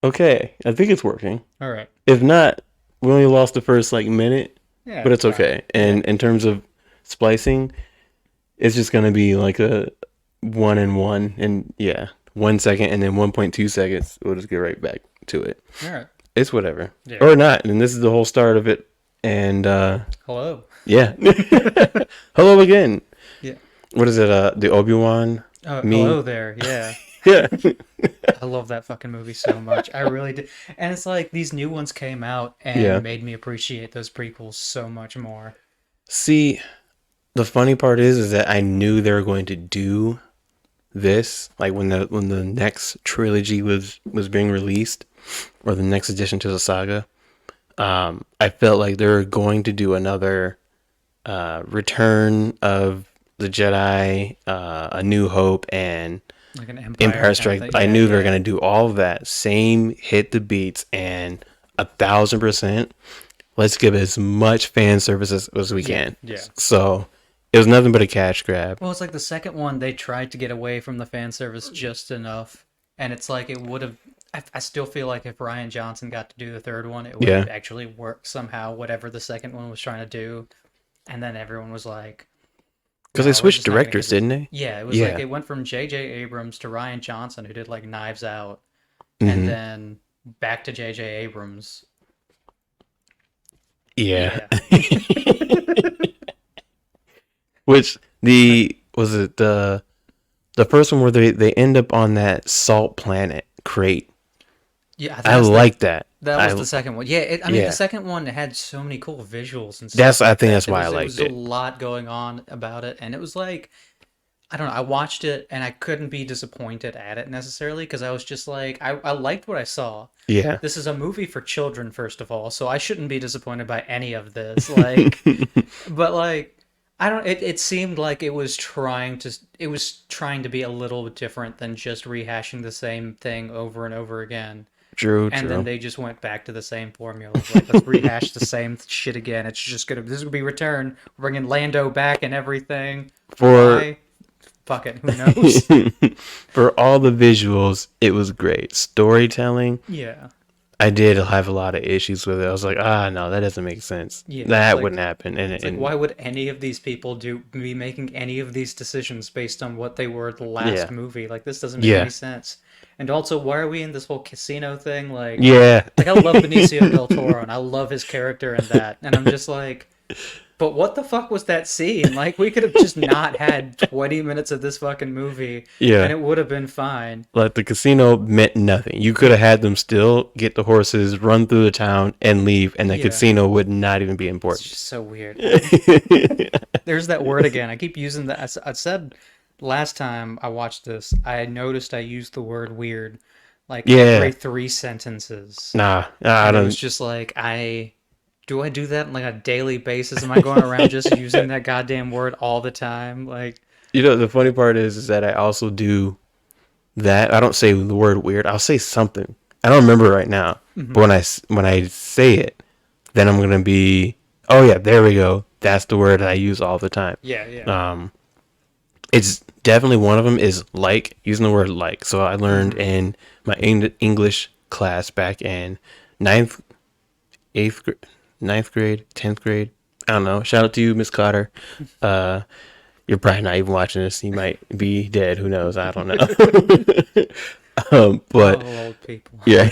Okay, I think it's working. All right. If not, we only lost the first like minute, Yeah, but it's it's fine. okay. Yeah. And in terms of splicing, it's just gonna be like a 1 and 1, and yeah, 1 second, and then 1.2 seconds. We'll just get right back to it. All right. It's whatever, Yeah. or not. And this is the whole start of it. And Hello. yeah, hello again. Yeah. What is it? The Obi Wan meme. Hello there. Yeah. Yeah, I love that fucking movie so much. I really did. And it's like these new ones came out yeah. and made me appreciate those prequels so much more. See, the funny part is that I knew they were going to do this, like when the next trilogy was being released, or the next addition to the saga. I felt like they were going to do another Return of the Jedi, A New Hope, and Like an Empire Empire kind of Strike. thing. I Yeah, knew they were yeah. gonna do all of that same, hit the beats, and 1,000%. Let's give as much fan service as we Yeah, can. yeah. So it was nothing but a cash grab. Well, it's like the second one, they tried to get away from the fan service just enough. And it's like it would have. I still feel like if Ryan Johnson got to do the third one, it would have Yeah, actually worked somehow, whatever the second one was trying to do. And then everyone was like, because they no, we're switched just not gonna directors, give this. didn't they? Yeah, it was like Yeah. it went from J.J. Abrams to Ryan Johnson, who did like Knives Out, and Hmm. then back to J.J. Abrams. Yeah. Yeah. Which the was it the first one where they end up on that salt planet crate. Yeah, I think I that's the like that. that was I the second one. Yeah, I mean the yeah. second one had so many cool visuals and That's stuff I like think that. that's There why I was it liked was a it. lot going on about it, and it was like I don't know. I watched it and I couldn't be disappointed at it necessarily because I was just like I liked what I saw. Yeah. This is a movie for children, first of all, so I shouldn't be disappointed by any of this. Like, but like I don't. It seemed like it was trying to be a little bit different than just rehashing the same thing over and over again. True, And then true. they just went back to the same formula of like, let's rehash the same shit again. It's just gonna, this will be Return, bringing Lando back and everything. For Why? Fuck it, who knows? for all the visuals, it was great. Storytelling, Yeah, I did have a lot of issues with it. I was like, no, that doesn't make sense. yeah. That wouldn't happen. It's like, And why would any of these people be making any of these decisions based on what they were the last yeah, movie? Like, this doesn't make any yeah, sense. And also, why are we in this whole casino thing? yeah. Like I love Benicio del Toro and I love his character in that, and I'm just like, but what the fuck was that scene? Like, we could have just not had 20 minutes of this fucking movie and Yeah. it would have been fine. Like the casino meant nothing. You could have had them still get the horses, run through the town, and leave, and the Yeah, casino would not even be it's important. just so weird. There's that word again. I keep using that. I said last time I watched this, I noticed I used the word weird like every Yeah. 3 sentences. I And it was don't. just like, do I do that on like a daily basis? Am I going around just using that goddamn word all the time? Like, The funny part is that I also do that. I don't say the word weird. I'll say something. I don't remember right now, but mhm. when I say it, then I'm gonna be. Oh yeah, there we go. That's the word I use all the time. Yeah, yeah. Um, it's definitely one of them is like using the word like. So I learned Hmm. in my English class back in ninth, eighth, ninth grade, 10th grade. I don't know. Shout out to you, Miss Cotter. Uh, you're probably not even watching this. You might be dead. Who knows? I don't know. But Oh, old people. yeah,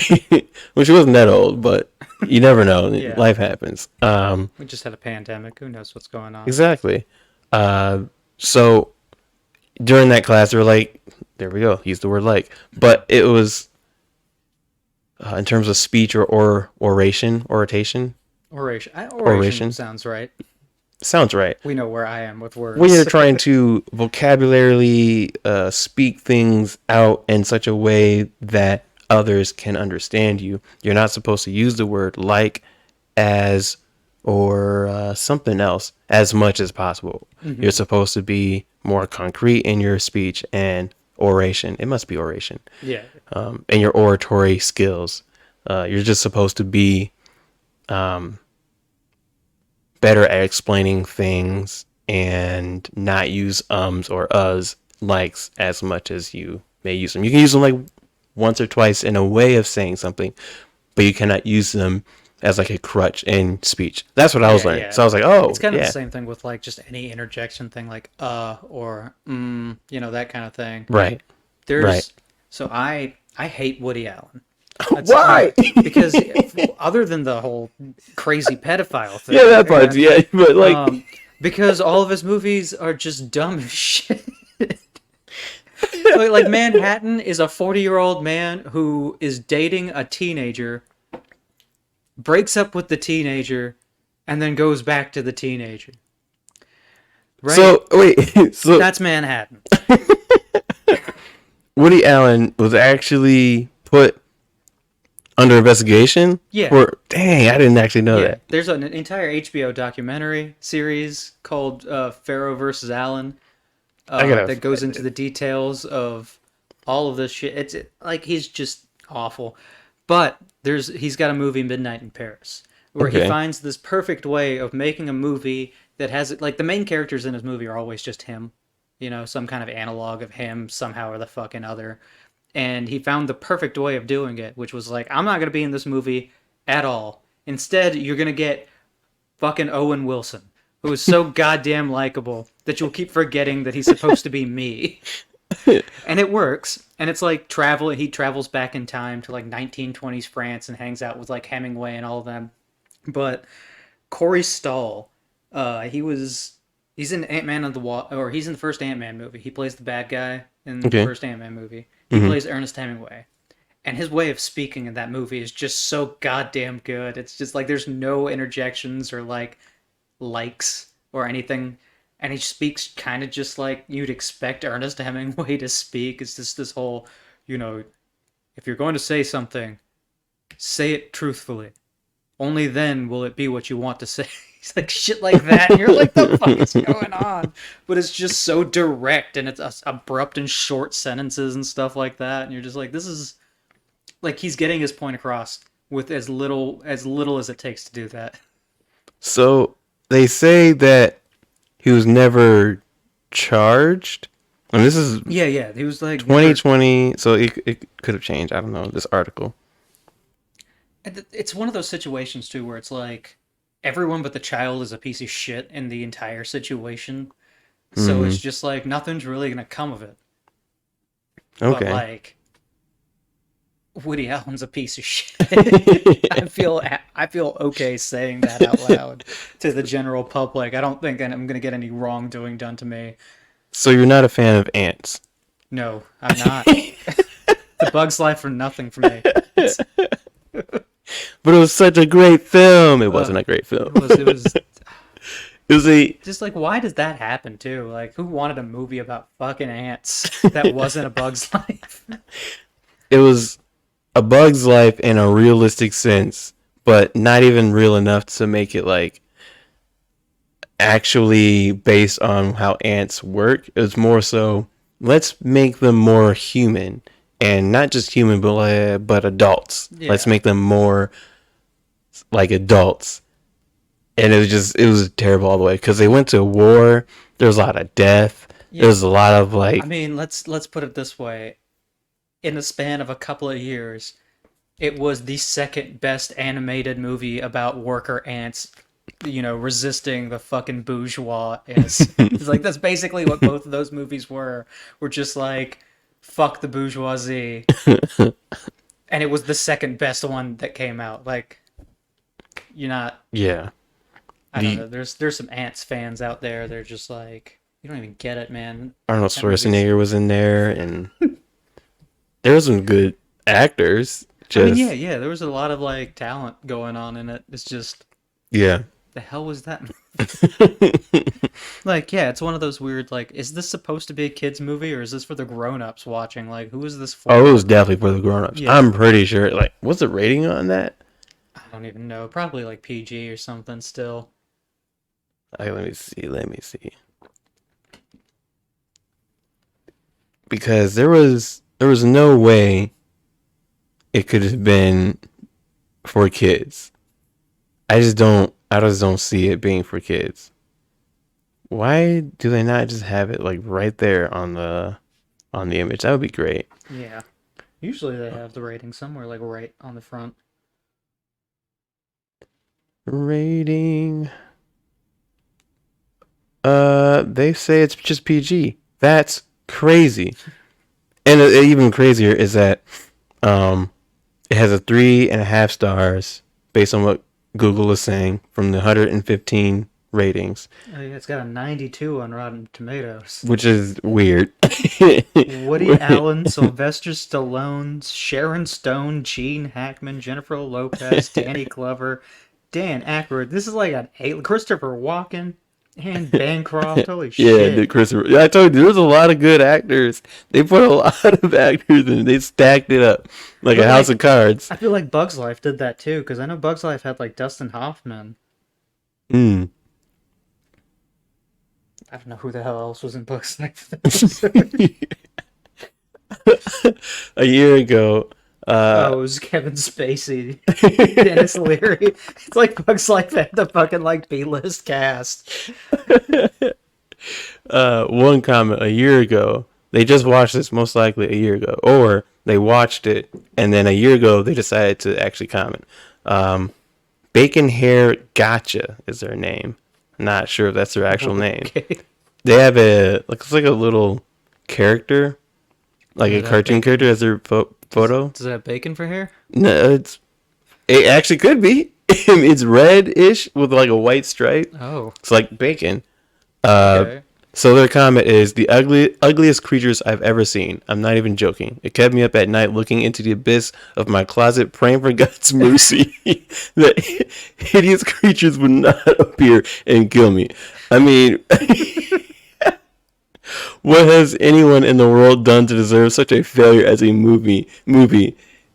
well, she wasn't that old, but you never know. Yeah. Life happens. We just had a pandemic. Who knows what's going on? Exactly. Uh, so during that class, they were like, there we go, use the word like. But it was in terms of speech or Oration oration. sounds right. Sounds right. We know where I am with When words. you're trying to vocabularily speak things out in such a way that others can understand you, you're not supposed to use the word like, as, or something else as much as possible. You're Hmm. supposed to be more concrete in your speech and oration. It must be oration. Yeah. And your oratory skills. You're just supposed to be um, better at explaining things and not use ums or us likes as much as you may use them. You can use them like once or twice in a way of saying something, but you cannot use them as like a crutch in speech. That's what I was Yeah, learning. yeah. So I was like, It's oh kind of the yeah, same thing with like just any interjection thing, like or that kind of thing. right, right. There's so I hate Woody Allen. That's Why? because other than the whole crazy pedophile Yeah, thing, that part. Yeah, but like, because all of his movies are just dumb as shit. Like Manhattan is a 40-year-old man who is dating a teenager, breaks up with the teenager, and then goes back to the teenager. Right? so wait, so That's Manhattan. Woody Allen was actually put under investigation Yeah. for. Dang, I didn't actually know Yeah. that. There's an entire HBO documentary series called Pharaoh versus Allen I gotta that goes find into it. the details of all of this shit. Like he's just awful. But he's got a movie Midnight in Paris where he Okay. finds this perfect way of making a movie that has like the main characters in his movie are always just him. Some kind of analog of him somehow or the fucking other. And he found the perfect way of doing it, which was like, I'm not going to be in this movie at all. Instead, you're going to get fucking Owen Wilson, who is so goddamn likable that you'll keep forgetting that he's supposed to be me. And it works. And it's like he travels back in time to like 1920s France and hangs out with like Hemingway and all of them. But Corey Stoll, he's in Ant-Man of the or he's in the first Ant-Man movie. He plays the bad guy in the Okay. first Ant-Man movie. He Hmm. plays Ernest Hemingway. And his way of speaking in that movie is just so goddamn good. It's just like there's no interjections or like likes or anything. And he speaks kind of just like you'd expect Ernest Hemingway to speak. It's just this whole, you know, if you're going to say something, say it truthfully. Only then will it be what you want to say. He's like shit like that, and you're like, the fuck is going on? But it's just so direct, and it's abrupt and short sentences and stuff like that, and you're just like, this is like he's getting his point across with as little as it takes to do that. So they say that he was never charged. And this is Yeah, yeah. He was like never. 2020, so it could have changed. I don't know, this article. It's one of those situations too where it's like everyone but the child is a piece of shit in the entire situation. So Hmm. it's just like nothing's really gonna come of it. But Okay. like Woody Allen's a piece of shit. I feel okay saying that out loud to the general public. I don't think I'm gonna get any wrongdoing done to me. So you're not a fan of ants. No, I'm not. The Bug's Life are nothing for me. But it was such a great film. It wasn't Uh, a great film. it was It was a just like why does that happen too? Like who wanted a movie about fucking ants that wasn't a Bug's Life? it was a Bug's Life in a realistic sense, but not even real enough to make it like actually based on how ants work. It was more so let's make them more human, and not just human, but adults. Let's Yeah. make them more like adults. And it was terrible all the way because they went to war. There was a lot of death. There Yeah. was a lot of I like, mean, let's put it this way. In the span of a couple of years, it was the second best animated movie about worker ants, resisting the fucking bourgeois. It's like that's basically what both of those movies were. Were just like fuck the bourgeoisie, and it was the second best one that came out. Like you're not. yeah. I don't The know. There's some ants fans out there. They're just like you don't even get it, man. Arnold That movie's. Schwarzenegger was in there, and there were some good actors. I mean, yeah, Just yeah. There was a lot of like talent going on in it. It's just yeah. the hell was that? Like, yeah, it's one of those weird like, is this supposed to be a kids movie or is this for the grown-ups watching? Like, who is this Oh, it for? was definitely for the grown-ups. Yeah, I'm pretty sure. Like, what's the rating on that? I don't even know. Probably like PG or something. Still, Like, let me see. Let me see. Because there was no way it could have been for kids. I just don't see it being for kids. Why do they not just have it like right there on the image? That would be great. yeah. Usually they have the rating somewhere like right on the front. Rating. They say it's just PG. That's crazy. And even crazier is that um, it has a 3.5 stars based on what Google is saying from the 115 ratings, Oh, yeah, it's got a 92 on Rotten Tomatoes. which is weird. Woody Allen, Sylvester Stallone, Sharon Stone, Gene Hackman, Jennifer Lopez, Danny Glover, Dan Aykroyd. This is like an eight. Christopher Walken and Bancroft. Holy Yeah, the shit! Christopher. Yeah, I told you, there's a lot of good actors. They put a lot of actors in. They stacked it up like a But house of like, cards. I feel like Bugs Life did that too, because I know Bugs Life had like Dustin Hoffman. Mm. I don't know who the hell else was in Bugs Life. A year ago, Oh, it was Kevin Spacey, Dennis Leary. It's like Bugs Life had the fucking like B-list cast. one comment a year ago. They just watched this most likely a year ago, or they watched it and then a year ago they decided to actually comment. Um, Bacon Hair Gotcha is their name. Not sure if that's their actual name. Okay. They have a like it's like a little character, like Does a it have cartoon bacon? character as their photo. Does it have bacon for hair? No, it actually could be. It's red-ish with like a white stripe. Oh, It's like bacon. Uh, okay. so their comment is the ugliest creatures I've ever seen. I'm not even joking. It kept me up at night looking into the abyss of my closet, praying for God's mercy that hideous creatures would not appear and kill me. I mean, what has anyone in the world done to deserve such a failure as a movie,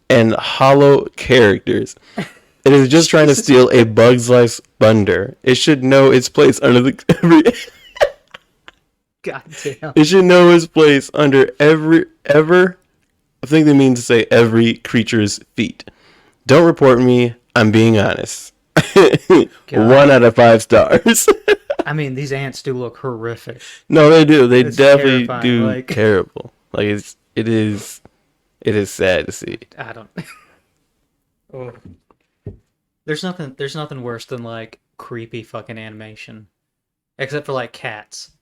and hollow characters? It is just trying to Jesus. steal a Bug's Life thunder. It should know its place under the. God damn. It should know its place under ever. I think they mean to say every creature's feet. Don't report me. I'm being honest. One God. out of 5 stars. I mean, these ants do look horrific. No, they do. They It's definitely terrifying. do Like, terrible. Like it is sad to see. I don't. Oh. There's nothing worse than like creepy fucking animation, except for like cats.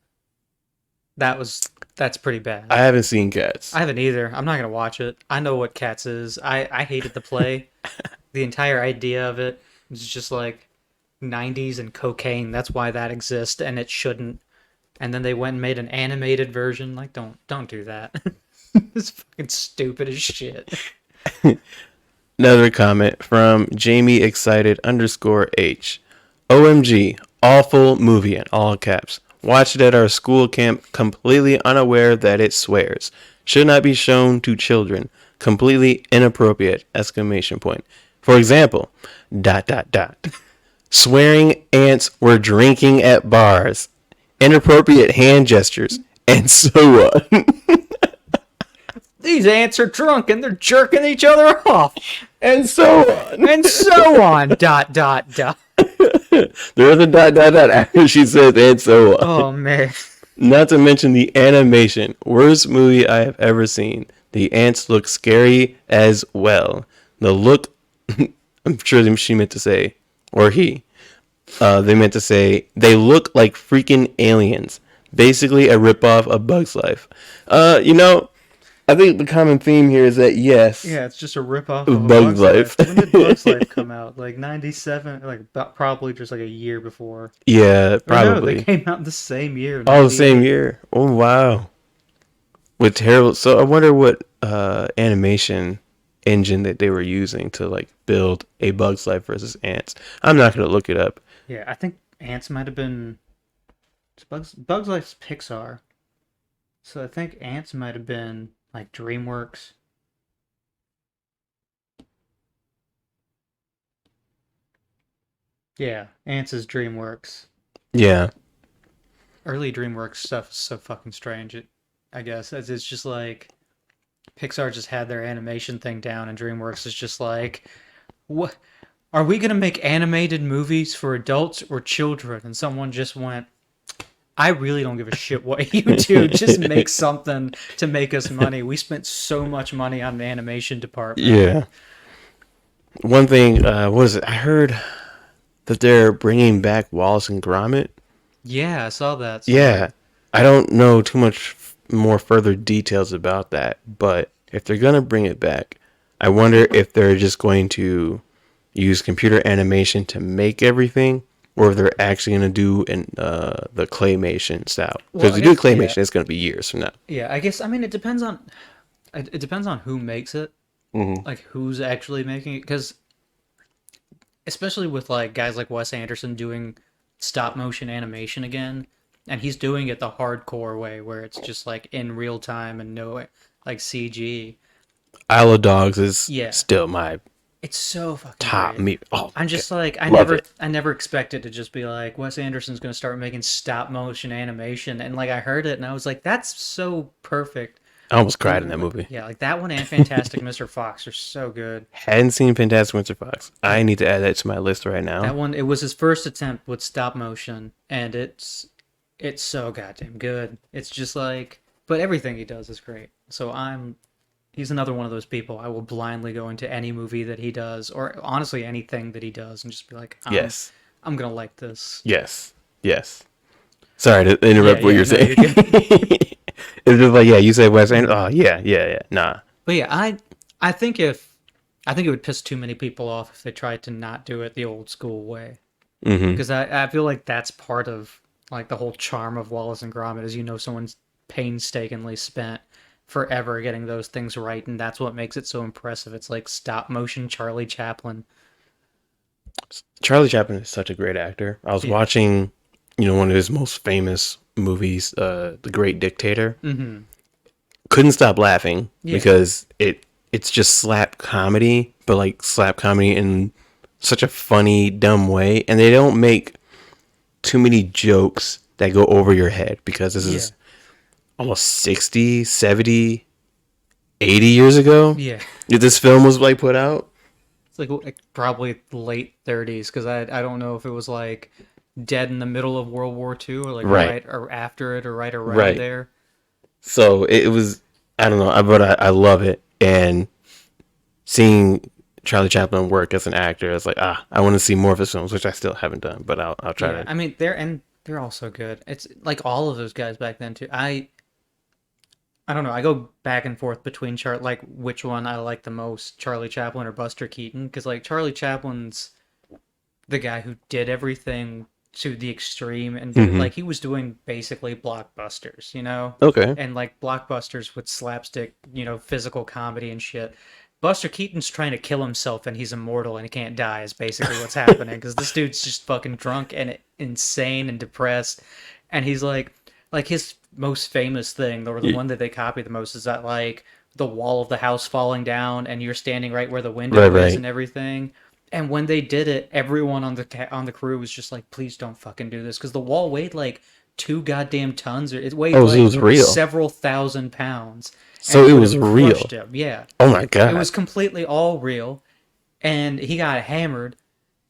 That's pretty bad. I haven't seen Cats. I haven't either. I'm not gonna watch it. I know what Cats is. I hated the play. The entire idea of it is just like 90s and cocaine. That's why that exists, and it shouldn't. And then they went and made an animated version. Like, don't do that. It's fucking stupid as shit. Another comment from Jamie Excited _H. OMG, awful movie in all caps. Watched it at our school camp, completely unaware that it swears. Should not be shown to children. Completely inappropriate! Exclamation point. For example, ... Swearing ants were drinking at bars. Inappropriate hand gestures. And so on. These ants are drunk and they're jerking each other off, And so on. and so on. ... There is a ... after she says and so on. Oh man. Not to mention the animation. Worst movie I have ever seen. The ants look scary as well. The look, I'm sure she meant to say, or he, they meant to say, they look like freaking aliens. Basically a ripoff of Bug's Life. I think the common theme here is that yes, Yeah, it's just a ripoff of a Bug's Bug's Life. Life. When did Bug's Life come out? Like 97? Like probably just like a year before. Yeah, Or no, they probably. came out the same year, All the same 98. year. Oh wow. With terrible. So I wonder what animation engine that they were using to like build a Bug's Life versus Ants. I'm not gonna look it up. Yeah, I think Ants might have been Bugs Life's Pixar. So I think Ants might have been like DreamWorks. Yeah, Ants is DreamWorks. Yeah. Early DreamWorks stuff is so fucking strange. I guess it's just like Pixar just had their animation thing down, and DreamWorks is just like, what? Are we gonna make animated movies for adults or children? And someone just went, I really don't give a shit what you do. Just make something to make us money. We spent so much money on the animation department. Yeah. One thing, what is it? I heard that they're bringing back Wallace and Gromit. Yeah, I saw that Yeah. somewhere. I don't know too much more further details about that, but if they're going to bring it back, I wonder if they're just going to use computer animation to make everything, or if they're actually going to do the claymation style. Well, Because I if you do guess yeah, claymation, it's going to be years from now. yeah. I guess I mean it depends on who makes it, Hmm. like who's actually making it. Because especially with like guys like Wes Anderson doing stop motion animation again, and he's doing it the hardcore way where it's just like in real time and no like CG. Isle of Dogs is Yeah, still my it's so fucking top great. me. Oh, I'm just like love it. I never expected to just be like Wes Anderson's gonna start making stop motion animation, and like I heard it and I was like that's so perfect. I almost cried in that And movie. yeah, like that one and Fantastic Mr. Fox are so good. Hadn't seen Fantastic Mr. Fox. I Yeah, need to add that to my list right that now. one it was his first attempt with stop motion, and it's so goddamn good. It's just like, but everything he does is great. So he's another one of those people. I will blindly go into any movie that he does, or honestly anything that he does, and just be like, Yes. I'm gonna like this. Yes. Yes. Sorry to Yeah, interrupt what yeah, you're no, saying. you're good. It's just like, yeah, you said Wes Anderson. Oh, yeah, yeah, yeah. Nah. But yeah, I think I think it would piss too many people off if they tried to not do it the old school way. Hmm. Because I feel like that's part of like the whole charm of Wallace and Gromit is someone's painstakingly spent forever getting those things right, and that's what makes it so impressive. It's like stop motion Charlie Chaplin. Charlie Chaplin is such a great actor. I was Yeah. watching, one of his most famous movies, The Great Dictator. Mm-hmm. Couldn't stop laughing Yeah. because it's just slap comedy, but like slap comedy in such a funny, dumb way. And they don't make too many jokes that go over your head because this Yeah. is almost 60, 70, 80 years ago Yeah. that this film was like put out. It's like probably late 30s because I don't know if it was like dead in the middle of World War II or like Right. right or after it or right around Right. there. So it was, I don't know, but I love it. And seeing Charlie Chaplin work as an actor, it's like, I want to see more of his films, which I still haven't done, but I'll try Yeah, to. I mean they're all so good. It's like all of those guys back then too. I don't know. I go back and forth between like which one I like the most, Charlie Chaplin or Buster Keaton, because like Charlie Chaplin's the guy who did everything to the extreme and Hmm. like he was doing basically blockbusters, Okay. and like blockbusters with slapstick, physical comedy and shit. Buster Keaton's trying to kill himself and he's immortal and he can't die is basically what's happening because this dude's just fucking drunk and insane and depressed, and he's like his most famous thing or the Y- one that they copy the most is that like the wall of the house falling down and you're standing right where the Right, window is right. and everything. And when they did it, everyone on the crew was just like, "Please don't fucking do this," because the wall weighed like 2 goddamn tons, or it weighed Oh, so it like was real. several thousand pounds, and So it it would was have real. crushed him. Yeah, Oh my it God. was completely all real, and he got hammered,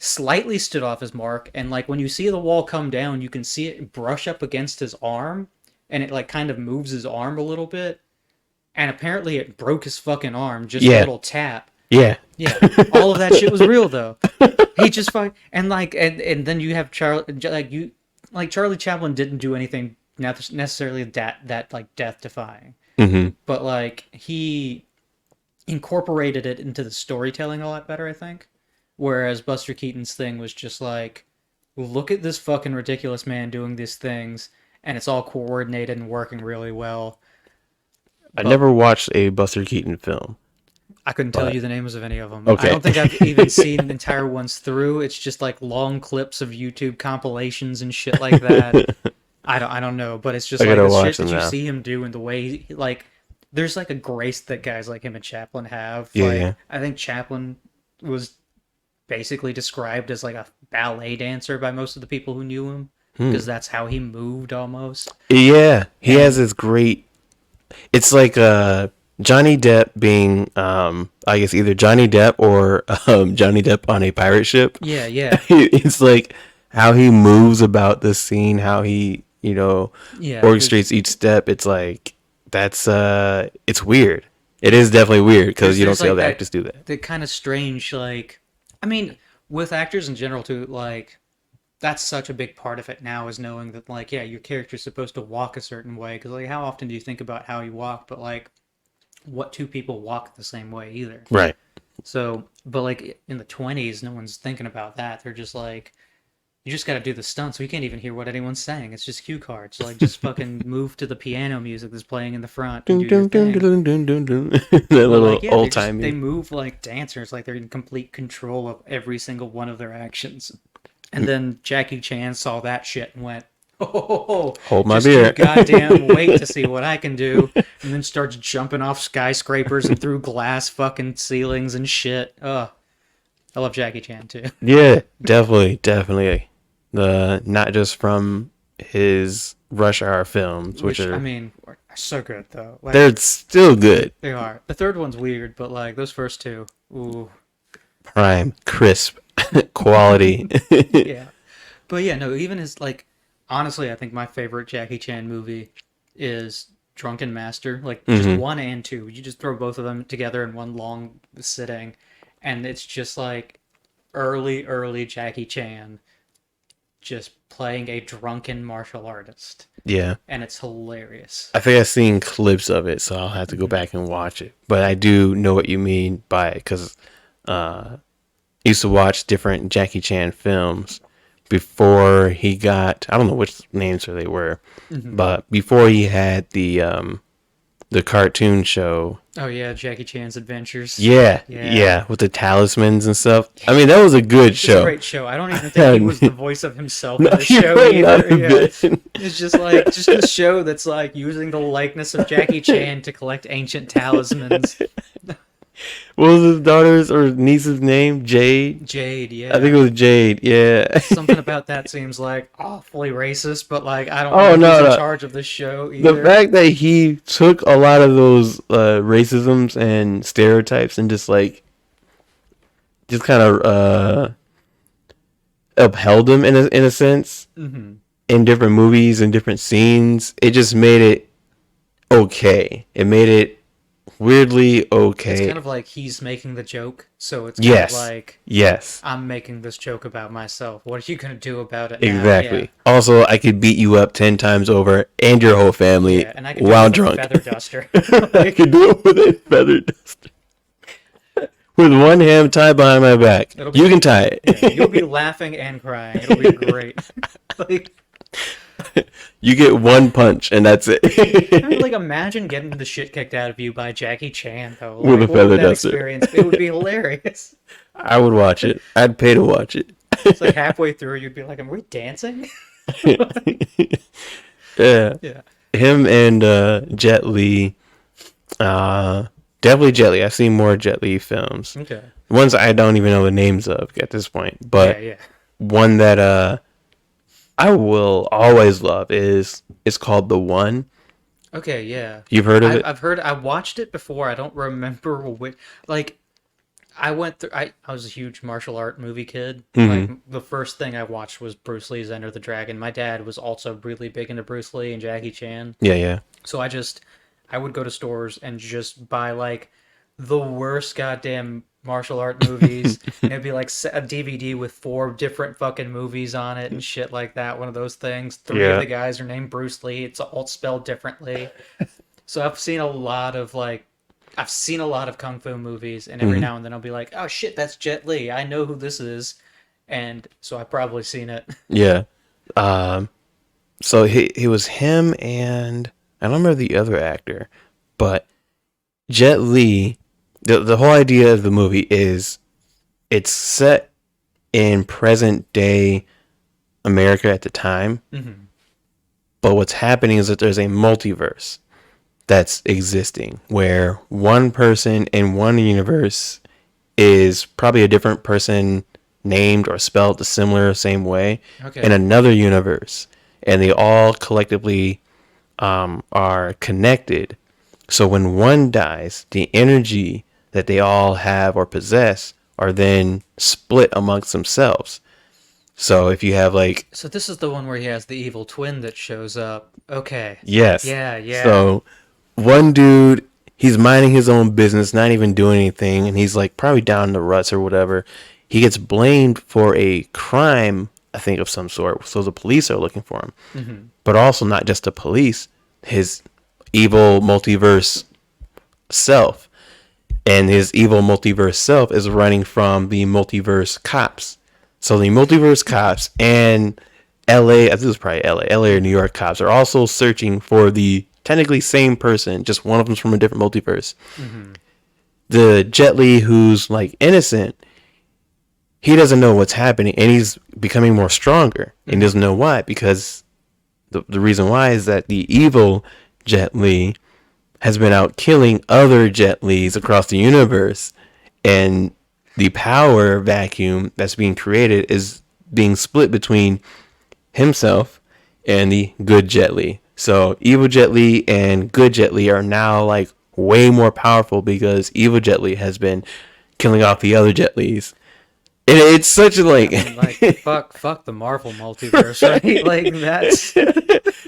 slightly stood off his mark, and like when you see the wall come down, you can see it brush up against his arm, and it like kind of moves his arm a little bit, and apparently it broke his fucking arm, just a Yeah. little tap. Yeah. Yeah, all of that shit was real though. He just fuck and like and then you have Charlie Chaplin didn't do anything necessarily that like death defying, Hmm. but like he incorporated it into the storytelling a lot better, I think. Whereas Buster Keaton's thing was just like, look at this fucking ridiculous man doing these things, and it's all coordinated and working really well. I But never watched a Buster Keaton film, I couldn't tell but you the names of any of them. I okay. don't think I've even seen entire ones through. It's just like long clips of YouTube compilations and shit like that. I don't know, but it's just I like gotta the shit watch them that you now. see him do and the way like there's like a grace that guys like him and Chaplin have. Yeah, Like yeah. I think Chaplin was basically described as like a ballet dancer by most of the people who knew him Hmm. because that's how he moved almost. Yeah, he has And this great. It's like Johnny Depp being I guess either Johnny Depp or Johnny Depp on a pirate ship. yeah, yeah. It's like how he moves about this scene, how he Yeah, because orchestrates each step. It's like that's it's weird. It is definitely weird because you don't there's see like other actors do that. that kind of strange like I mean with actors in general too like that's such a big part of it now is knowing that like yeah your character's supposed to walk a certain way because like how often do you think about how you walk but like what two people walk the same way either. Right. So but like in the 20s no one's thinking about that. They're just like you just got to do the stunts. We can't even hear what anyone's saying. It's just cue cards. So like just fucking move to the piano music that's playing in the front and Dun, do your dun, dun, thing. dun, dun, dun, dun. That But little like, yeah, old they timey. move like dancers, like they're in complete control of every single one of their actions. And then Jackie Chan saw that shit and went, "Oh, Hold my just you beer. goddamn wait to see what I can do." And then starts jumping off skyscrapers and through glass fucking ceilings and shit. I love Jackie Chan too. Yeah, definitely, definitely. The not just from his Rush Hour films, which Which I are mean, are so good though. Like they're still good. they are. The third one's weird, but like those first two, ooh, Prime, crisp, quality. yeah. But yeah, no, even his like honestly, I think my favorite Jackie Chan movie is Drunken Master. Like just Hmm. one and two. You just throw both of them together in one long sitting, and it's just like early Jackie Chan just playing a drunken martial artist, Yeah, and it's hilarious. I think I've seen clips of it, so I'll have to go Mhm. back and watch it. But I do know what you mean by it because I used to watch different Jackie Chan films before he got. I don't know which names they were, Mhm. but before he had the cartoon show. Oh yeah, Jackie Chan's Adventures. Yeah, Yeah. yeah, with the talismans and stuff. I mean, that was a good It's a show. great show. I don't even think he was the voice of himself No, in the you show might not either. have Yeah. been. It's just like just a show that's like using the likeness of Jackie Chan to collect ancient talismans. What was his daughter's or niece's name? Jade. Jade, I think yeah. it was Jade. Yeah. Something about that seems like awfully racist, but like I don't Oh know who's no, in no. charge of this show The either. fact that he took a lot of those racisms and stereotypes and just kind of upheld them in a sense Hmm. in different movies and different scenes. It just made it okay. It made it weirdly It's okay. kind of like he's making the joke, so it's kind of Yes. like Yes. I'm making this joke about myself. What are you gonna do about it now? Yeah. Exactly. Also, I could beat you up 10 times over and your whole family Yeah, and I could do it while with a drunk. feather duster. I Like, could do it with a feather duster. With one hand tied behind my back. it'll You be can tie yeah, you'll be it. laughing and crying. It'll be great. Like, You get one punch and that's I mean, it. like imagine getting the shit kicked out of you by Jackie Chan though. With a Like, what would feather that duster. experience? It would be hilarious. I would watch it. I'd pay to watch it. It's like halfway through, you'd be like, "Am we dancing?" Yeah. Yeah. Him and Jet Li. Uh, definitely Jet Li. I've seen more Jet Li films. Okay. Ones I don't even know the names of at this point. Yeah, But yeah. one that I will always love is it's called The One. Okay, yeah. You've heard of it? I've heard. I watched it before. I don't remember which. Like, I went through. I was a huge martial art movie kid. Like, Hmm. the first thing I watched was Bruce Lee's Enter the Dragon. My dad was also really big into Bruce Lee and Jackie Chan. Yeah, yeah. So I would go to stores and just buy like the worst goddamn martial art movies. And it'd be like a DVD with 4 different fucking movies on it and shit like that. One of those things. 3 of Yeah. the guys are named Bruce Lee. It's all spelled differently. So I've seen a lot of kung fu movies, and every Hmm. now and then I'll be like, "Oh shit, that's Jet Li. I know who this is," and so I've probably seen it. Yeah. Um, so he was him and I don't remember the other actor, but Jet Li, the whole idea of the movie is it's set in present day America at the time, Hmm. but what's happening is that there's a multiverse that's existing where one person in one universe is probably a different person named or spelled the similar same way in Okay. another universe, and they all collectively are connected. So when one dies, the energy that they all have or possess are then split amongst themselves. So if you have like, So this is the one where he has the evil twin that shows up. Okay. yes. Yeah, yeah. So one dude, he's minding his own business, not even doing anything, and he's like probably down in the ruts or whatever. He gets blamed for a crime, I think, of some sort. So the police are looking for him. Hmm. But also not just the police, his evil multiverse self. And his evil multiverse self is running from the multiverse cops. So the multiverse cops and LA, I think it was probably LA or New York cops are also searching for the technically same person, just one of them's from a different multiverse. Hmm. The Jet Li, who's like innocent, he doesn't know what's happening and he's becoming more stronger. And he Hmm. doesn't know why, because the reason why is that the evil Jet Li has been out killing other Jet Lis across the universe, and the power vacuum that's being created is being split between himself and the good Jet Li. So evil Jet Li and good Jet Li are now like way more powerful because evil Jet Li has been killing off the other Jet Lis. And it's such a I like mean, like, fuck the Marvel multiverse, right? Like, that's.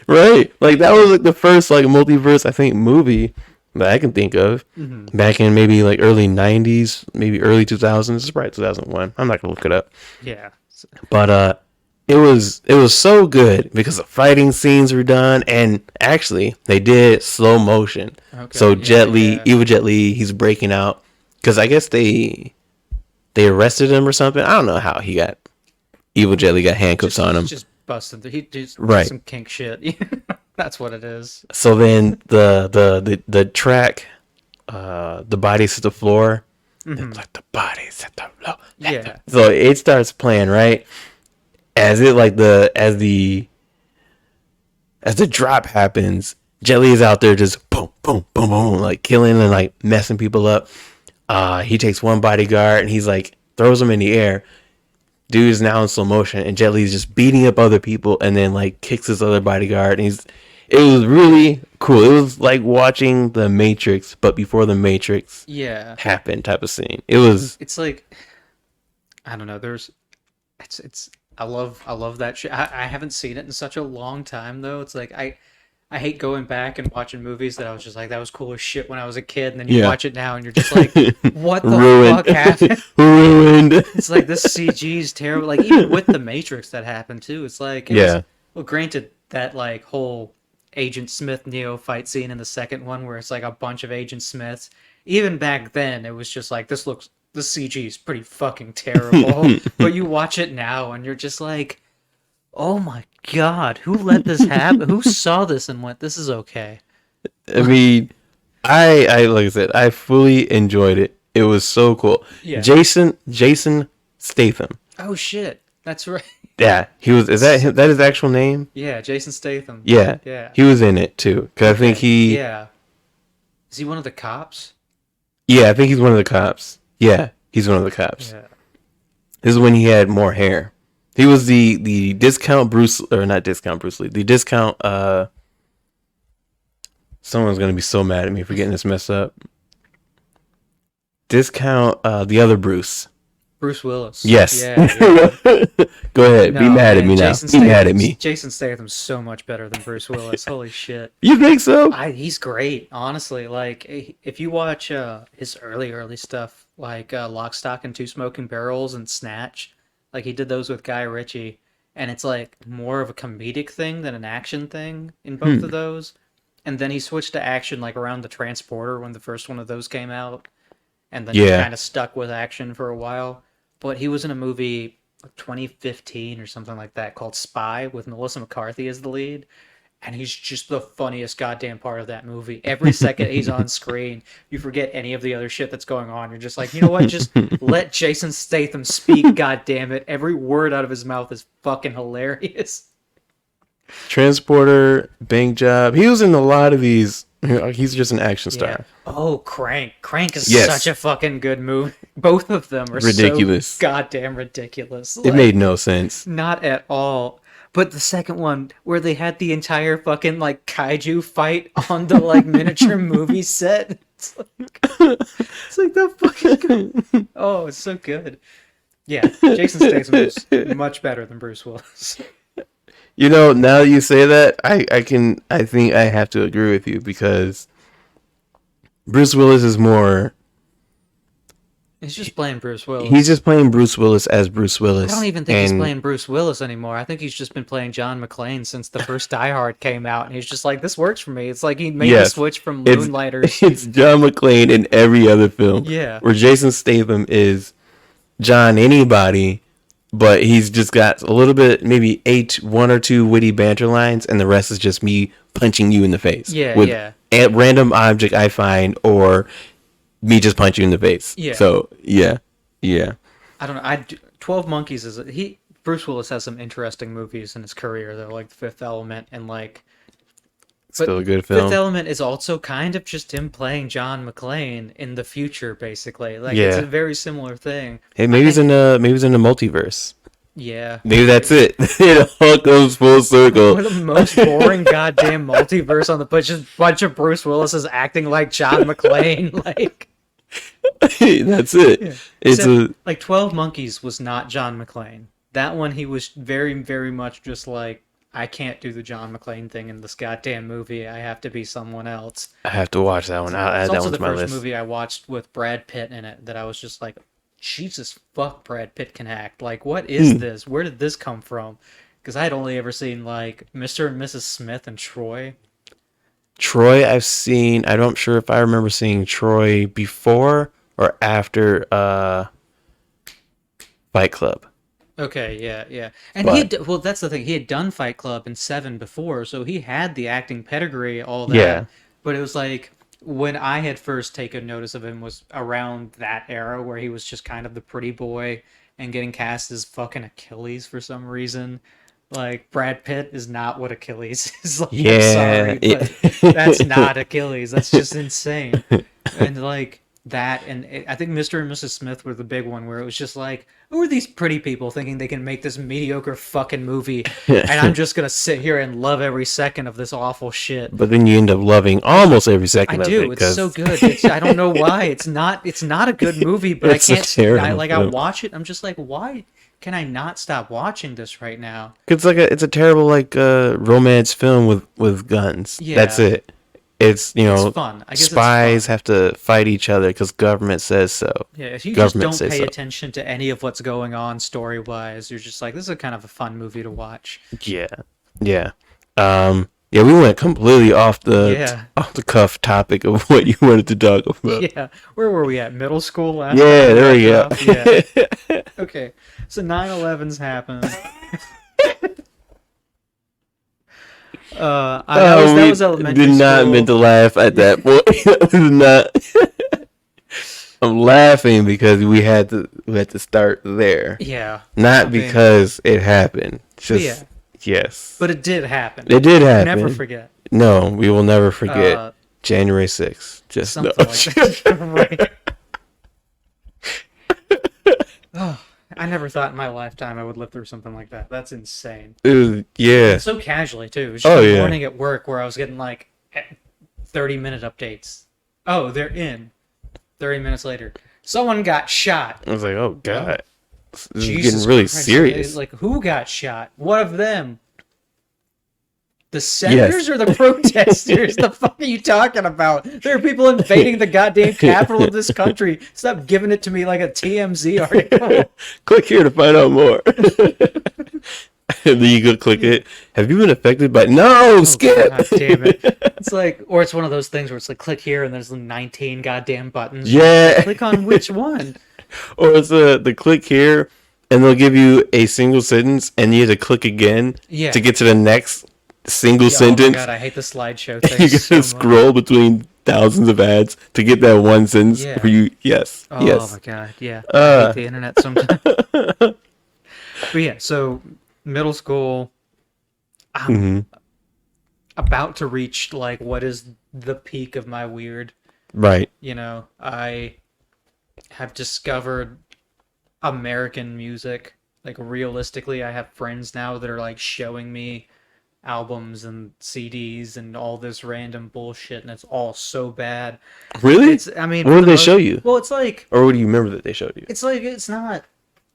right, like that was like the first like multiverse I think movie that I can think of Hmm. back in maybe like early 90s, maybe early 2000s. It's probably 2001. I'm not gonna look it up, Yeah. but it was so good because the fighting scenes were done, and actually they did slow motion. So Okay, yeah, Jet Li, yeah. evil Jet Li, he's breaking out because I guess they arrested him or something. I don't know how he got evil Jet Li got handcuffs on He's him. just busted. He just Right. some kink shit. That's what it is. So then the track, the bodies hit the floor. Hmm. It's like the bodies hit the floor. Yeah. So it starts playing right as it like as the drop happens. Jelly is out there just boom boom boom boom like killing and like messing people up. He takes one bodyguard and he's like throws him in the air. Dude is now in slow motion and Jet Li's just beating up other people and then like kicks his other bodyguard and it was really cool. It was like watching the Matrix but before the Matrix Yeah. happened type of scene. It was It's like, I don't know. It's. I love that shit. I haven't seen it in such a long time though. It's like I hate going back and watching movies that I was just like that was cool as shit when I was a kid, and then you yeah. watch it now and you're just like, what the Ruined. fuck happened? Ruined. It's like this CG's terrible. Like even with the Matrix that happened too. It's like it was Yeah. well, granted that like whole Agent Smith Neo fight scene in the second one where it's like a bunch of Agent Smiths. Even back then, it was just like the CG is pretty fucking terrible. But you watch it now and you're just like, oh my god, who let this happen? Who saw this and went, this is okay? I mean, I like I said, I fully enjoyed it. It was so cool. Yeah. Jason Statham. Oh shit, that's right. Yeah, he was. Is that him? That his actual name? Yeah, Jason Statham. Yeah, Yeah. he was in it too. Cause I think he. Yeah. Is he one of the cops? Yeah, I think he's one of the cops. Yeah, he's one of the cops. Yeah. This is when he had more hair. He was the discount Bruce or not discount Bruce Lee. The discount. Someone's gonna be so mad at me for getting this messed up. Discount the other Bruce. Bruce Willis. Yes. Yeah, yeah. Go ahead. Be No, mad at man, me now. Be mad at me. Jason Statham's so much better than Bruce Willis. Holy shit. You think so? He's great, honestly. Like, if you watch his early stuff, like Lock, Stock, and Two Smoking Barrels and Snatch, like he did those with Guy Ritchie, and it's like more of a comedic thing than an action thing in both of those. And then he switched to action like around The Transporter when the first one of those came out, and then he Yeah. kind of stuck with action for a while. But he was in a movie like 2015 or something like that called Spy with Melissa McCarthy as the lead. And he's just the funniest goddamn part of that movie. Every second he's on screen, you forget any of the other shit that's going on. You're just like, you know what? Just let Jason Statham speak, God damn it. Every word out of his mouth is fucking hilarious. Transporter, Bank Job. He was in a lot of these. He's just an action Yeah. star. Oh, Crank. Crank is Yes. such a fucking good movie. Both of them are Ridiculous. so goddamn ridiculous. It made no sense. Not at all. But the second one, where they had the entire fucking like kaiju fight on the like miniature movie set, it's like the fucking oh, it's so good. Yeah, Jason Statham is much better than Bruce Willis. You know, now that you say that, I think I have to agree with you because Bruce Willis is more. He's just playing Bruce He's Willis. just playing Bruce Willis as Bruce I don't Willis, even think he's and playing Bruce Willis anymore. I think he's just been playing John McClane since the first Die Hard came out, and he's just like, this works for me. It's like he made the yes, switch from it's Moonlighters. it's John McClane in every other film, Yeah, where Jason Statham is John anybody, but he's just got a little bit, maybe one or two witty banter lines, and the rest is just me punching you in the face yeah, with yeah, a random object I find, or me just punch you in the face. yeah. So yeah, yeah, I don't know. 12 Monkeys is he. Bruce Willis has some interesting movies in his career though, like The Fifth Element and like. But still a good Fifth film. Element is also kind of just him playing John McClane in the future, basically. Like it's a Yeah. very similar thing. Hey, I think. maybe he's in the multiverse. Yeah. Maybe that's it. It all comes full circle. We're the most boring goddamn multiverse on the planet. Just a bunch of Bruce Willis's acting like John McClane. Like, That's it. yeah. It's Except, a like 12 Monkeys was not John McClane. That one he was very, very much just like, I can't do the John McClane thing in this goddamn movie. I have to be someone else. I have to watch that one. I'll add It's that also one the to my first list. movie I watched with Brad Pitt in it that I was just like, Jesus fuck, Brad Pitt can act. Like, what is this? Where did this come from? Because I had only ever seen like Mr. and Mrs. Smith and Troy. Troy, I've seen. I'm not sure if I remember seeing Troy before or after Fight Club. Okay, yeah, yeah. And But well, that's the thing. He had done Fight Club and Seven before, so he had the acting pedigree, all yeah, that. But it was like when I had first taken notice of him was around that era where he was just kind of the pretty boy and getting cast as fucking Achilles for some reason. Like Brad Pitt is not what Achilles is. Like, I'm yeah. sorry, but that's not Achilles. That's just insane. And like that, and I think Mr. and Mrs. Smith were the big one where it was just like, who are these pretty people thinking they can make this mediocre fucking movie, and I'm just gonna sit here and love every second of this awful shit. But then you end up loving almost every I second of it do. It's so because good. I don't know why. It's not. It's not a good movie, but I it's a can't. terrible I film. watch it. I'm just like, why can I not stop watching this right now? It's a terrible like romance film with guns. That's Yeah, it. It's it's fun. I guess it's spies fun. have to fight each other because government says so. Yeah, if you just Government don't says pay so. attention to any of what's going on story wise, you're just like, this is a kind of a fun movie to watch. Yeah, yeah, yeah. We went completely Yeah, off the cuff topic of what you wanted to talk about. yeah. Where were we at? Middle school last time Yeah, we there we left off? Yeah. go. Okay. So 9/11's happened. That We was elementary did not mean school. to laugh at that point. Did not. I'm laughing because we had to start there, Yeah. I not mean, because it happened. yeah. Just yes, But it did happen. it did Never happen. forget. No, we will never forget Uh, January 6th. Just no. Something like that. Right. Oh, I never thought in my lifetime I would live through something like that. That's insane. Yeah. So casually too. It was Oh just a yeah. morning at work where I was getting like 30-minute updates. Oh, they're in. 30 minutes later, someone got shot. I was like, oh god, this is Jesus getting really Christ. serious. Like, who got shot? What of them? The senators or the protesters? The fuck are you talking about? There are people invading the goddamn capital of this country. Stop giving it to me like a TMZ article. Click here to find out more. And then you go click it. Have you been affected by? No, skip. God damn it. It's like, or it's one of those things where it's like, click here and there's 19 goddamn buttons. Yeah. Click on which one? Or it's the click here, and they'll give you a single sentence, and you have to click again Yeah. to get to the next single Oh my sentence. god, I hate the slideshow You thing so gotta much. scroll between thousands of ads to get that one sentence Yeah. where you yes, Oh yes. my god, yeah. I Uh. hate the internet sometimes. But yeah, so middle school, I'm hmm about to reach like what is the peak of my weird. Right. You know, I have discovered American music. Like realistically, I have friends now that are like showing me albums and CDs and all this random bullshit, and it's all so bad. Really? I mean, What for did the they show you? Well, it's like Or what do you remember that they showed you? it's not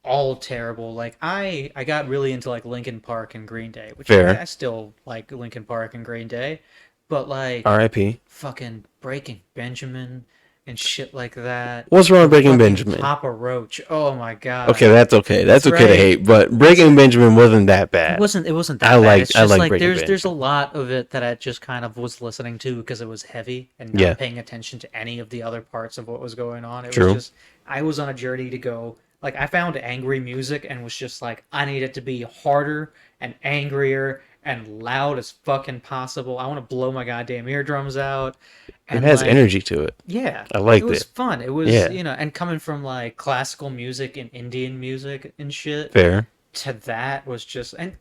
all terrible. Like I got really into like Linkin Park and Green Day, which I Fair. still like Linkin Park and Green Day, but like R.I.P. fucking Breaking Benjamin and shit like that, What's wrong or with Breaking fucking Benjamin? Papa Roach. Oh my Okay, god, that's okay. That's okay to right? hate, but It's Breaking Benjamin wasn't that it bad. wasn't it wasn't that bad. It's I just like like Breaking there's a Benjamin. lot of it that I just kind of was listening to because it was heavy and Yeah, not paying attention to any of the other parts of what was going on. It was true. just I was on a journey to go like I found angry music and was just like I need it to be harder and angrier and loud as fucking possible. I want to blow my goddamn eardrums out It and has like energy to it. yeah, I it liked was it. fun. It was, Yeah, you know, and coming from like classical music and Indian music and shit fair. to that was just and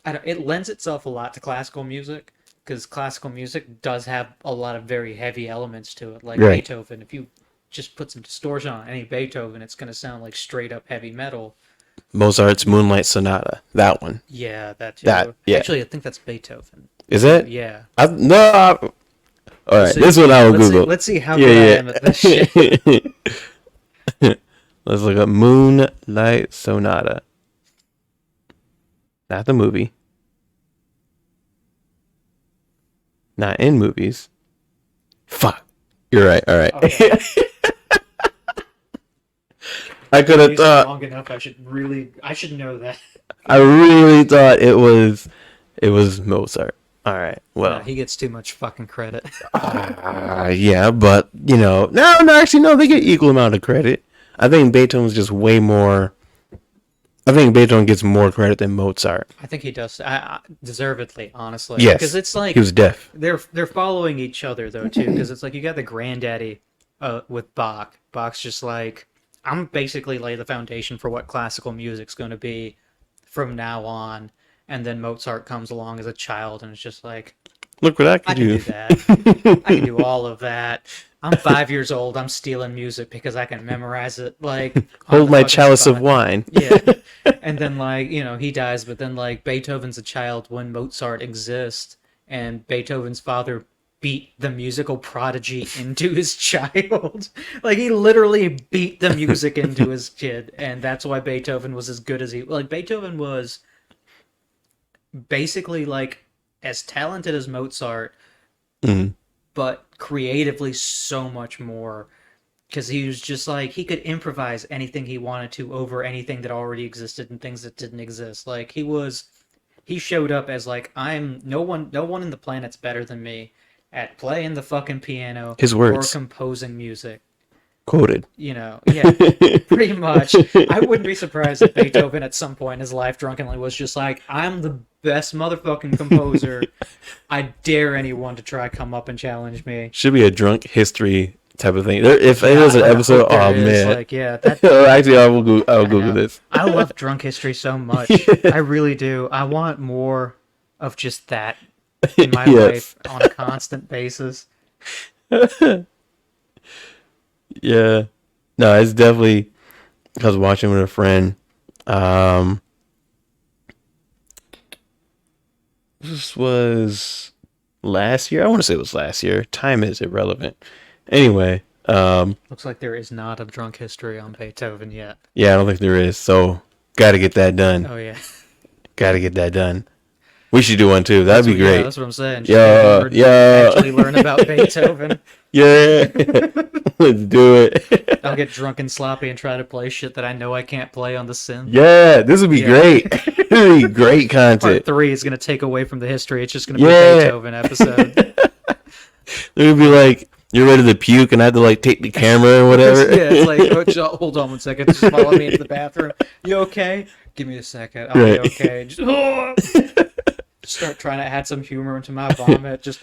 I don't, it lends itself a lot to classical music because classical music does have a lot of very heavy elements to it, like Right. Beethoven. If you just put some distortion on any Beethoven, it's gonna sound like straight up heavy metal. Mozart's Moonlight Sonata. That one. Yeah, that That. too. Yeah. Actually, I think that's Beethoven Is too. it? Yeah. I, no. All right. See, This one I will Google. let's see how good I Yeah, am at this shit. yeah. Let's look up Moonlight Sonata. Not the movie. Not in movies. Fuck. You're right. All right. Okay. I could have Music thought. long enough. I should know that. I really thought it was Mozart. All right. No, Well. he gets too much fucking credit. Yeah, but no. Actually, no. They get equal amount of credit. I think Beethoven's just way more. I think Beethoven gets more credit than Mozart. I think he does deservedly, honestly, Yes, because it's he like was deaf. they're following each other though too, because it's like you got the granddaddy with Bach. Bach's just like I'm basically lay the foundation for what classical music's going to be from now on, and then Mozart comes along as a child and it's just like Look what I I could can do. do that. I can do all of that. I'm 5 years old. I'm stealing music because I can memorize it like on Hold the my fucking chalice of spot. wine. Yeah. And then like, you know, he dies, but then like Beethoven's a child when Mozart exists and Beethoven's father beat the musical prodigy into his child. Like he literally beat the music into his kid and that's why Beethoven was as good as he like Beethoven was basically like as talented as Mozart Mhm. but creatively so much more because he was just like he could improvise anything he wanted to over anything that already existed and things that didn't exist. Like he showed up as like I'm no one in the planet's better than me at playing the fucking piano His or words composing music. quoted. You know, yeah, pretty much. I wouldn't be surprised if Beethoven at some point in his life drunkenly was just like, I'm the best motherfucking composer. I dare anyone to try come up and challenge me. Should be a drunk history type of thing. If it Yeah, was an I episode, hope there oh is. man. Like, yeah, that Actually, I'll I Google know. this. I love drunk history so much. I really do. I want more of just that in my Yes. life on a constant basis. Yeah. No, it's definitely. I was watching with a friend. Um, this was last year. I want to say it was last year. Time is irrelevant. Anyway, Looks like there is not a drunk history on Beethoven yet. yeah, I don't think there is. So, got to get that done. Oh yeah. Got to get that done. We should do one too. That'd be Yeah, great. that's what I'm saying. Yeah, yeah. Actually learn about Beethoven. Yeah. Let's do it. I'll get drunk and sloppy and try to play shit that I know I can't play on the synth. Yeah, this would be Yeah. great. This would be great Part content. 3 is gonna take away from the history. It's just gonna be Yeah. a Beethoven episode. It would be like you're ready to puke and I have to like take the camera or whatever. Yeah, it's like hold on one second. Just follow me into the bathroom. You okay? Give me a second. I'll Right. be okay. Just start trying to add some humor into my vomit. Just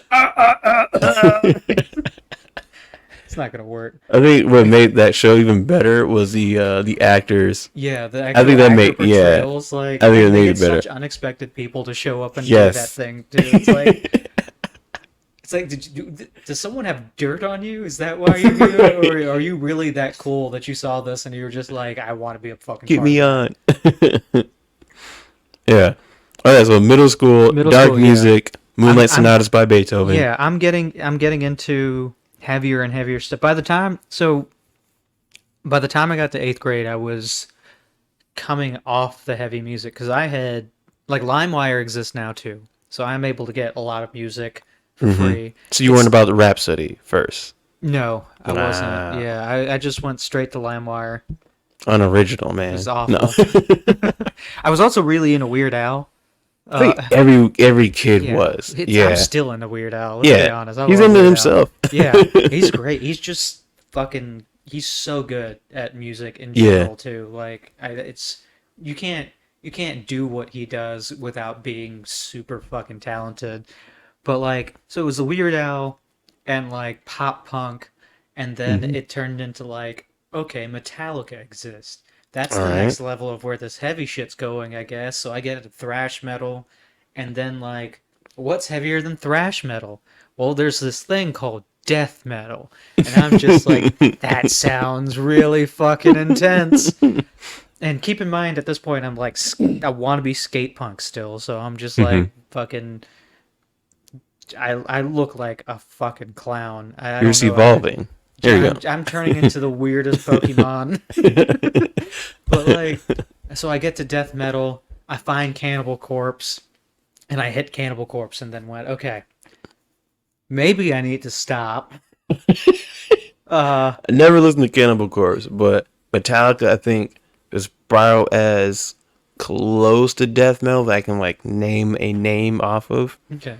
it's not gonna work. I think what made that show even better was the actors. Yeah, the I think that made portrayals, like I think it they made get it better. such unexpected people to show up and Yes. do that thing too. It's like it's like does someone have dirt on you? Is that why you're here, or are you really that cool that you saw this and you were just like, I want to be a fucking Keep part me of on. Yeah. All right. So middle school, Middle dark school, yeah. music, Moonlight I'm- Sonatas by Beethoven. Yeah, I'm getting into heavier and heavier stuff. By the time I got to 8th grade, I was coming off the heavy music because I had like LimeWire exists now too, so I'm able to get a lot of music for free. So you weren't It's about the Rhapsody first. no, I wasn't. Nah. Yeah, I just went straight to LimeWire. Unoriginal, It was man. No. awful. I was also really into Weird Al. I think Uh, every kid yeah, was. I'm Yeah. still into Weird Al. Let's be Yeah. honest. I He's love into Weird Al. himself. Yeah, he's great. He's just fucking. He's so good at music in Yeah. general too. Like, it's you can't you can't do what he does without being super fucking talented. But like, so it was the Weird Al and like pop punk, and then Hmm. it turned into like, okay, Metallica exists. That's All the right. next level of where this heavy shit's going, I guess. So I get into thrash metal, and then like, what's heavier than thrash metal? Well, there's this thing called death metal, and I'm just like, that sounds really fucking intense. And keep in mind, at this point, I'm like, I want to be skate punk still, so I'm just Hmm. like fucking. I look like a fucking clown. I You're don't just know. evolving. There you I'm turning into the weirdest Pokemon. go. But like, so I get to death metal. I find Cannibal Corpse, and I hit Cannibal Corpse, and then went, okay, maybe I need to stop. Uh, I never listened to Cannibal Corpse, but Metallica, I think, is probably as close to death metal that I can like name a name off of. okay.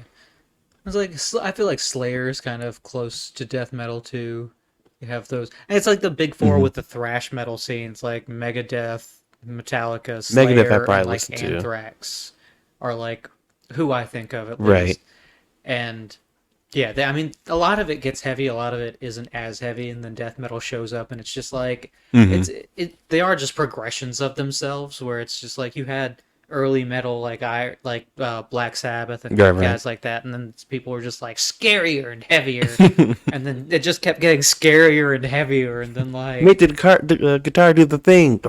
It's like I feel like Slayer is kind of close to death metal too. You have those, and it's like the big four Hmm. with the thrash metal scenes, like Megadeth, Metallica, Megadeth, I Slayer, and probably like listened to. Anthrax, are like who I think of at Right. least. And yeah, I mean, a lot of it gets heavy, a lot of it isn't as heavy, and then death metal shows up, and it's just like Hmm. they are just progressions of themselves, where it's just like you had early metal Black Sabbath and Right, right. guys like that, and then people were just like scarier and heavier, and then it just kept getting scarier and heavier, and then like Make the guitar do the thing.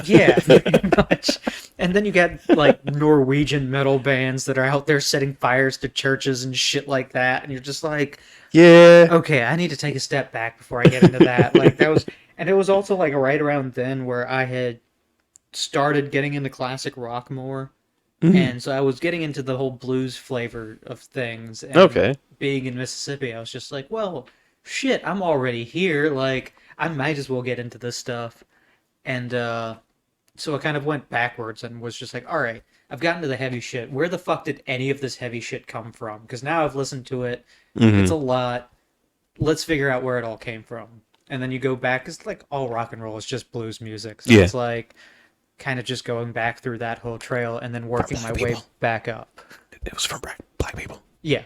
yeah, pretty much. And then you got like Norwegian metal bands that are out there setting fires to churches and shit like that, and you're just like, Yeah. okay, I need to take a step back before I get into that. Like that was, and it was also like right around then where I had started getting into classic rock more, Mhm. and so I was getting into the whole blues flavor of things. And Okay. being in Mississippi, I was just like, well, shit, I'm already here. Like I might as well get into this stuff. And so I kind of went backwards and was just like, all right, I've gotten to the heavy shit. Where the fuck did any of this heavy shit come from? Because now I've listened to it. It's Hmm. a lot. Let's figure out where it all came from. And then you go back, it's like all rock and roll is just blues music. So Yeah. it's like kind of just going back through that whole trail and then For working my black way people. back up. It was for black people. Yeah,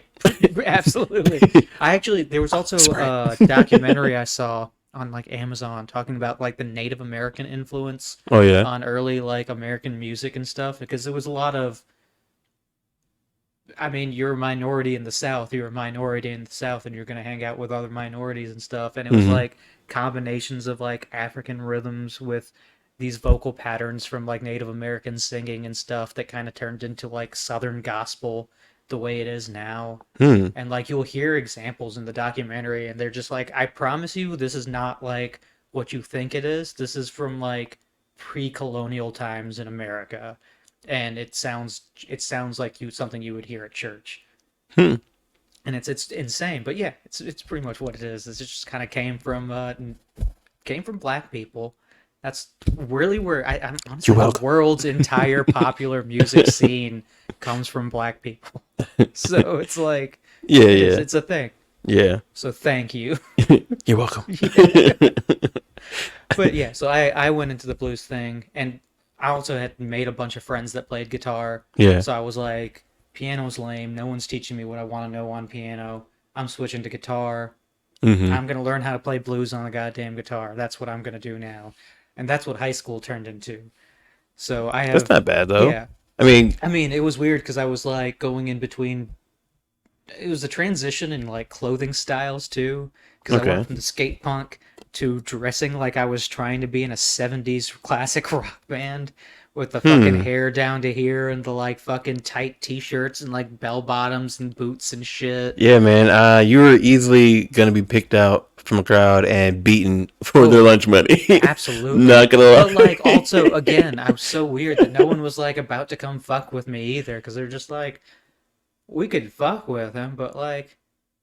absolutely. There was also Sorry. a documentary I saw on like Amazon talking about like the Native American influence Oh yeah. on early like American music and stuff because there was a lot of I mean, you're a minority in the South, you're a minority in the South, and you're going to hang out with other minorities and stuff. And it was Hmm. like combinations of like African rhythms with these vocal patterns from like Native American singing and stuff that kind of turned into like Southern gospel the way it is now. Hmm. And like you'll hear examples in the documentary, and they're just like, I promise you, this is not like what you think it is. This is from like pre-colonial times in America, and it sounds like something you would hear at church, Hmm. and it's insane. But yeah, it's pretty much what it is. It just kind of came from black people. That's really where I'm You're honestly the welcome. world's entire popular music scene comes from black people. So it's like Yeah, it is. yeah, It's a thing. yeah. So thank you. You're welcome. But yeah, so I went into the blues thing, and I also had made a bunch of friends that played guitar. Yeah. So I was like, piano's lame. No one's teaching me what I want to know on piano. I'm switching to guitar. Hmm. I'm gonna learn how to play blues on the goddamn guitar. That's what I'm gonna do now, and that's what high school turned into. So I That's have, not bad though. yeah. I mean, I mean, it was weird because I was like going in between. It was a transition in like clothing styles too, because I okay. went from the skate punk to dressing like I was trying to be in a 70s classic rock band with the fucking Hmm. hair down to here and the like fucking tight t-shirts and like bell bottoms and boots and shit. Yeah, man. You were easily gonna be picked out from a crowd and beaten for their Oh, lunch money. absolutely. Not gonna But like lie. also again, I was so weird that no one was like about to come fuck with me either because they're just like we could fuck with him, but like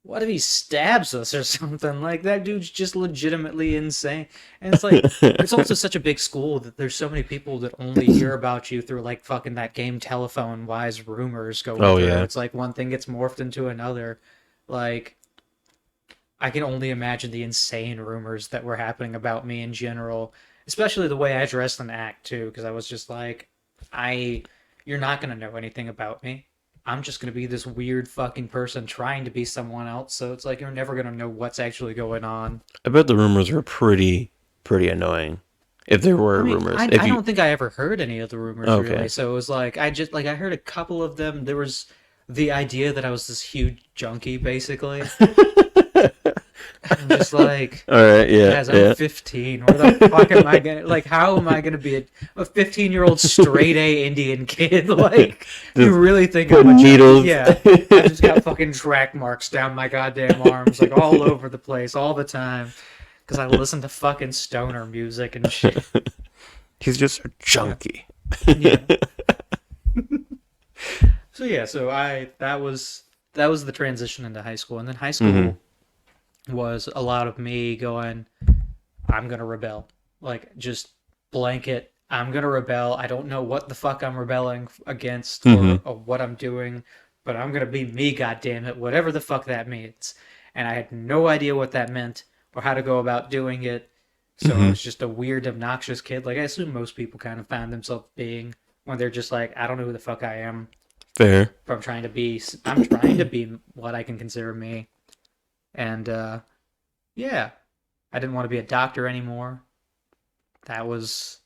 what if he stabs us or something? Like that dude's just legitimately insane. And it's like it's also such a big school that there's so many people that only hear about you through like fucking that game telephone wise rumors going Oh through. yeah. It's like one thing gets morphed into another. Like I can only imagine the insane rumors that were happening about me in general, especially the way I dressed in act too, because I was just like, I, you're not gonna know anything about me. I'm just gonna be this weird fucking person trying to be someone else. So it's like you're never gonna know what's actually going on. I bet the rumors were pretty annoying. If there I were mean, rumors. I If you don't think I ever heard any of the rumors really. okay. So it was like I just like I heard a couple of them. There was the idea that I was this huge junkie, basically. I'm just like, All right, yeah, guys, I'm yeah. 15. Where the fuck am I gonna like? How am I gonna be a 15-year-old straight A Indian kid? Like, you Just really think I'm a putting junkie? needles. Yeah, I just got fucking track marks down my goddamn arms, like all over the place, all the time, because I listen to fucking stoner music and shit. He's just a Yeah, junkie. yeah. So yeah, so I that was the transition into high school, and then high Hmm. school was a lot of me going, I'm gonna rebel. Like just blanket, I'm gonna rebel. I don't know what the fuck I'm rebelling against Hmm. or what I'm doing, but I'm gonna be me, goddamn it, whatever the fuck that means. And I had no idea what that meant or how to go about doing it. So I Hmm. was just a weird, obnoxious kid, like I assume most people kind of found themselves being when they're just like, I don't know who the fuck I am, Fair. but I'm trying to be what I can consider me. And yeah, I didn't want to be a doctor anymore. That was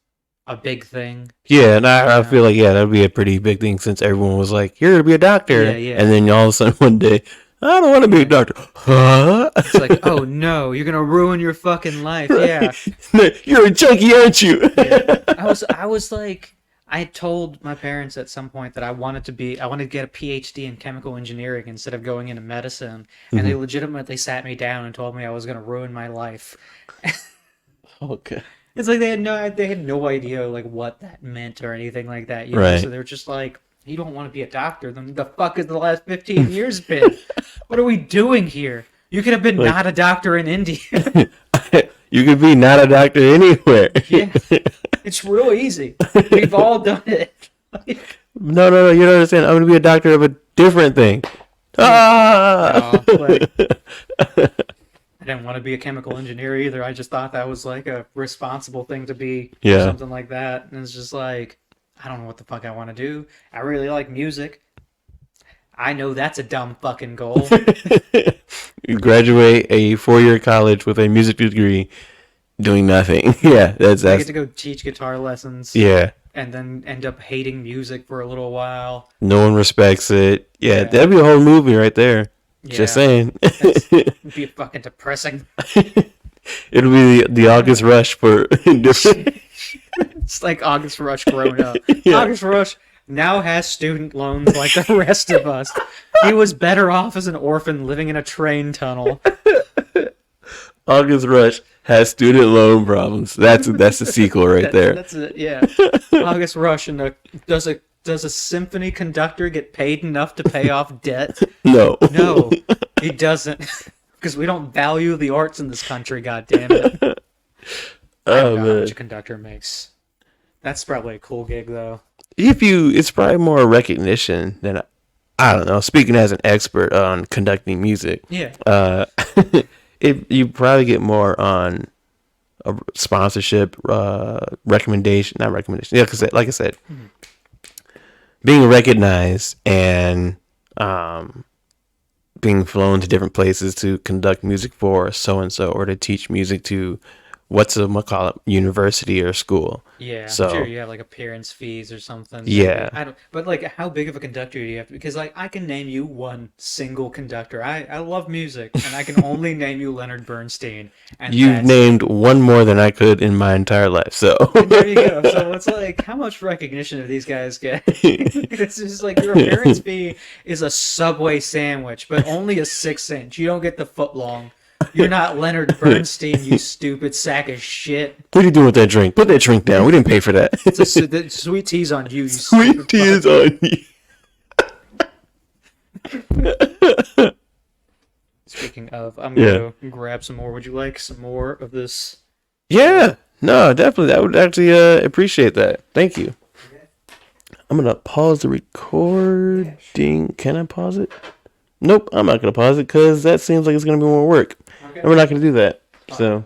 a big thing, Yeah, and you I know. feel like yeah, that'd be a pretty big thing since everyone was like, "You're gonna be a Yeah, doctor," and yeah, then all of a sudden one day, I don't want to be a yeah. doctor. Huh? It's like, oh no, you're gonna ruin your fucking life. Yeah, Right? You're a junkie, aren't you? yeah. I was like, I told my parents at some point that I wanted to get a PhD in chemical engineering instead of going into medicine, and they Hmm. legitimately sat me down and told me I was gonna ruin my life. Okay. It's like they had no idea like what that meant or anything like that, you know. So Right. they were just like, "You don't want to be a doctor, then the fuck has the last 15 years been? What are we doing here? You could have been Like, not a doctor in India." you could be not a doctor anywhere. Yeah, it's real easy. We've all done it. Like, No, no, no. You don't understand. I'm gonna be a doctor of a different thing. yeah, Ah. no, like I didn't want to be a chemical engineer either. I just thought that was like a responsible thing to be or Yeah. something like that. And it's just like I don't know what the fuck I want to do. I really like music. I know that's a dumb fucking goal. You graduate a 4-year college with a music degree, doing nothing. Yeah. Yeah, that's I get that's to go teach guitar lessons yeah. and then end up hating music for a little while. No one respects it. Yeah, Yeah. that'd be a whole movie right there. Just Yeah. saying. That's be fucking depressing. It'll be the August Rush for different. It's like August Rush grown up. Yeah, August Rush now has student loans like the rest of us. He was better off as an orphan living in a train tunnel. August Rush has student loan problems. That's the sequel right there. That's it. Yeah. August Rush and does a symphony conductor get paid enough to pay off debt? No. No, he doesn't. Because we don't value the arts in this country. God damn it! I don't Oh know how much man. a conductor makes. That's probably a cool gig though. It's probably more recognition than I don't know. Speaking as an expert on conducting music, Yeah. uh, you probably get more on a sponsorship, recommendation, not recommendation. Yeah, because like I said, Mhm. being recognized and um, being flown to different places to conduct music for so and so, or to teach music to what's a call it, university or school. Yeah, I'm sure So you have like appearance fees or something. Maybe yeah, I don't. But like, how big of a conductor do you have to? Because like, I can name you one single conductor. I love music, and I can only name you Leonard Bernstein, and you've that's named it. one more than I could in my entire life. So And there you go. So it's like, how much recognition do these guys get? It's just like your appearance fee is a Subway sandwich, but only a 6 inch. You don't get the foot long. You're not Leonard Bernstein, you stupid sack of shit. what are you doing with that drink? Put that drink down. We didn't pay for that. The sweet tea's on you, you Sweet stupid tea fuck. is on you. Speaking of, I'm Yeah. gonna grab some more. Would you like some more of this? Yeah. No, definitely. I would actually appreciate that. Thank you. I'm gonna pause the recording. Can I pause it? Nope, I'm not gonna pause it because that seems like it's gonna be more work, Okay. and we're not gonna do that. So,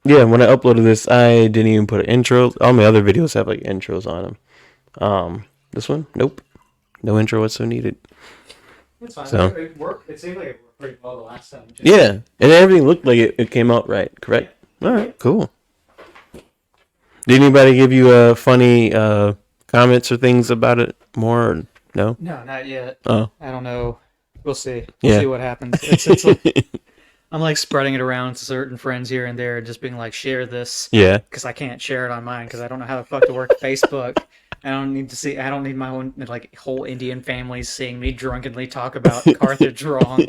yeah, when I uploaded this, I didn't even put an intro. All my other videos have like intros on them. This one, nope, no intro whatsoever needed. It's fine. So- It worked. It seemed like it worked pretty well the last time. Yeah, and everything looked like it came out right. Correct. All right, cool. Did anybody give you funny comments or things about it more? Or no. No, not yet. Oh. I don't know. We'll see. We'll Yeah. see what happens. It's like, I'm like spreading it around to certain friends here and there, and just being like, share this, Yeah. because I can't share it on mine because I don't know how the fuck to work Facebook. I don't need to see. I don't need my own like whole Indian family seeing me drunkenly talk about Carthage wrong.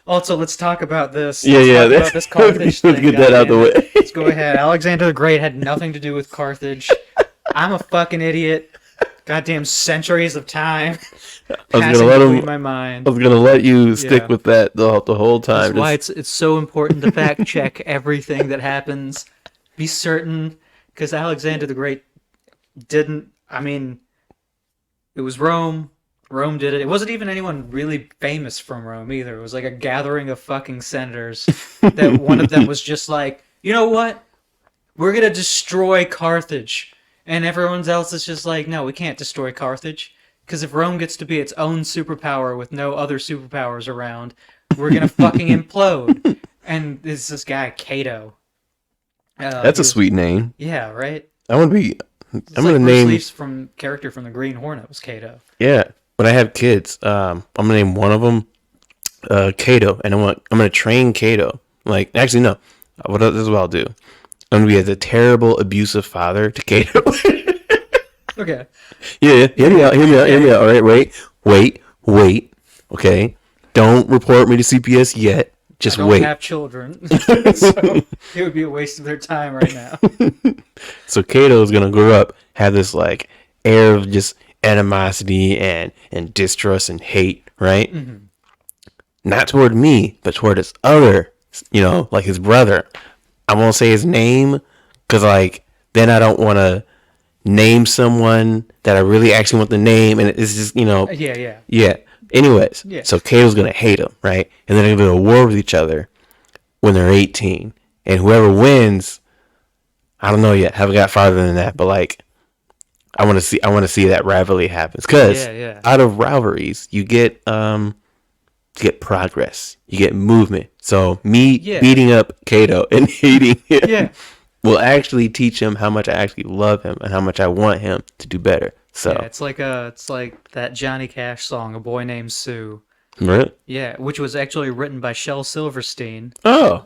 Also, let's talk about this. Yeah, Let's yeah. talk about this Carthage Let's thing. get that out the goddammit. way. Let's go ahead. Alexander the Great had nothing to do with Carthage. I'm a fucking idiot. Goddamn centuries of time I was passing gonna let between him. my mind. I was gonna let you stick Yeah. with that the whole time. That's why Just- it's so important to fact check everything that happens. Be certain, because Alexander the Great didn't. I mean, it was Rome. Rome did it. It wasn't even anyone really famous from Rome either. It was like a gathering of fucking senators. That one of them was just like, you know what? We're gonna destroy Carthage, and everyone else is just like, no, we can't destroy Carthage. Because if Rome gets to be its own superpower with no other superpowers around, we're gonna fucking implode. And there's this guy Cato. That's he a was- sweet name. Yeah, right. I want to be. It's I'm like gonna Bruce name. Lee's from character from the Green Hornet was Cato. Yeah. When I have kids, I'm gonna name one of them Kato, and I'm gonna train Kato. Like, actually, no. This is what I'll do. I'm gonna be as a terrible, abusive father to Kato. Okay. Yeah, hear me out. Hear me out. All right, wait. Okay, don't report me to CPS yet. Just I don't wait. have children, so it would be a waste of their time right now. So Kato's gonna grow up, have this like air of just animosity and distrust and hate, right? Mm-hmm. Not toward me, but toward his other, like his brother. I won't say his name, cause like then I don't want to name someone that I really actually want to name, and it's just Yeah. yeah. Anyways, Yeah. so Kato's gonna hate him, right? And then they're gonna go to war with each other when they're 18, and whoever wins, I don't know yet. Haven't got farther than that, but like, I want to see that rivalry happens because Yeah. out of rivalries you get progress, you get movement. So me Yeah. beating up Kato and hating him Yeah. will actually teach him how much I actually love him and how much I want him to do better. So Yeah, it's like that Johnny Cash song, "A Boy Named Sue." right? Yeah, which was actually written by Shel Silverstein. Oh,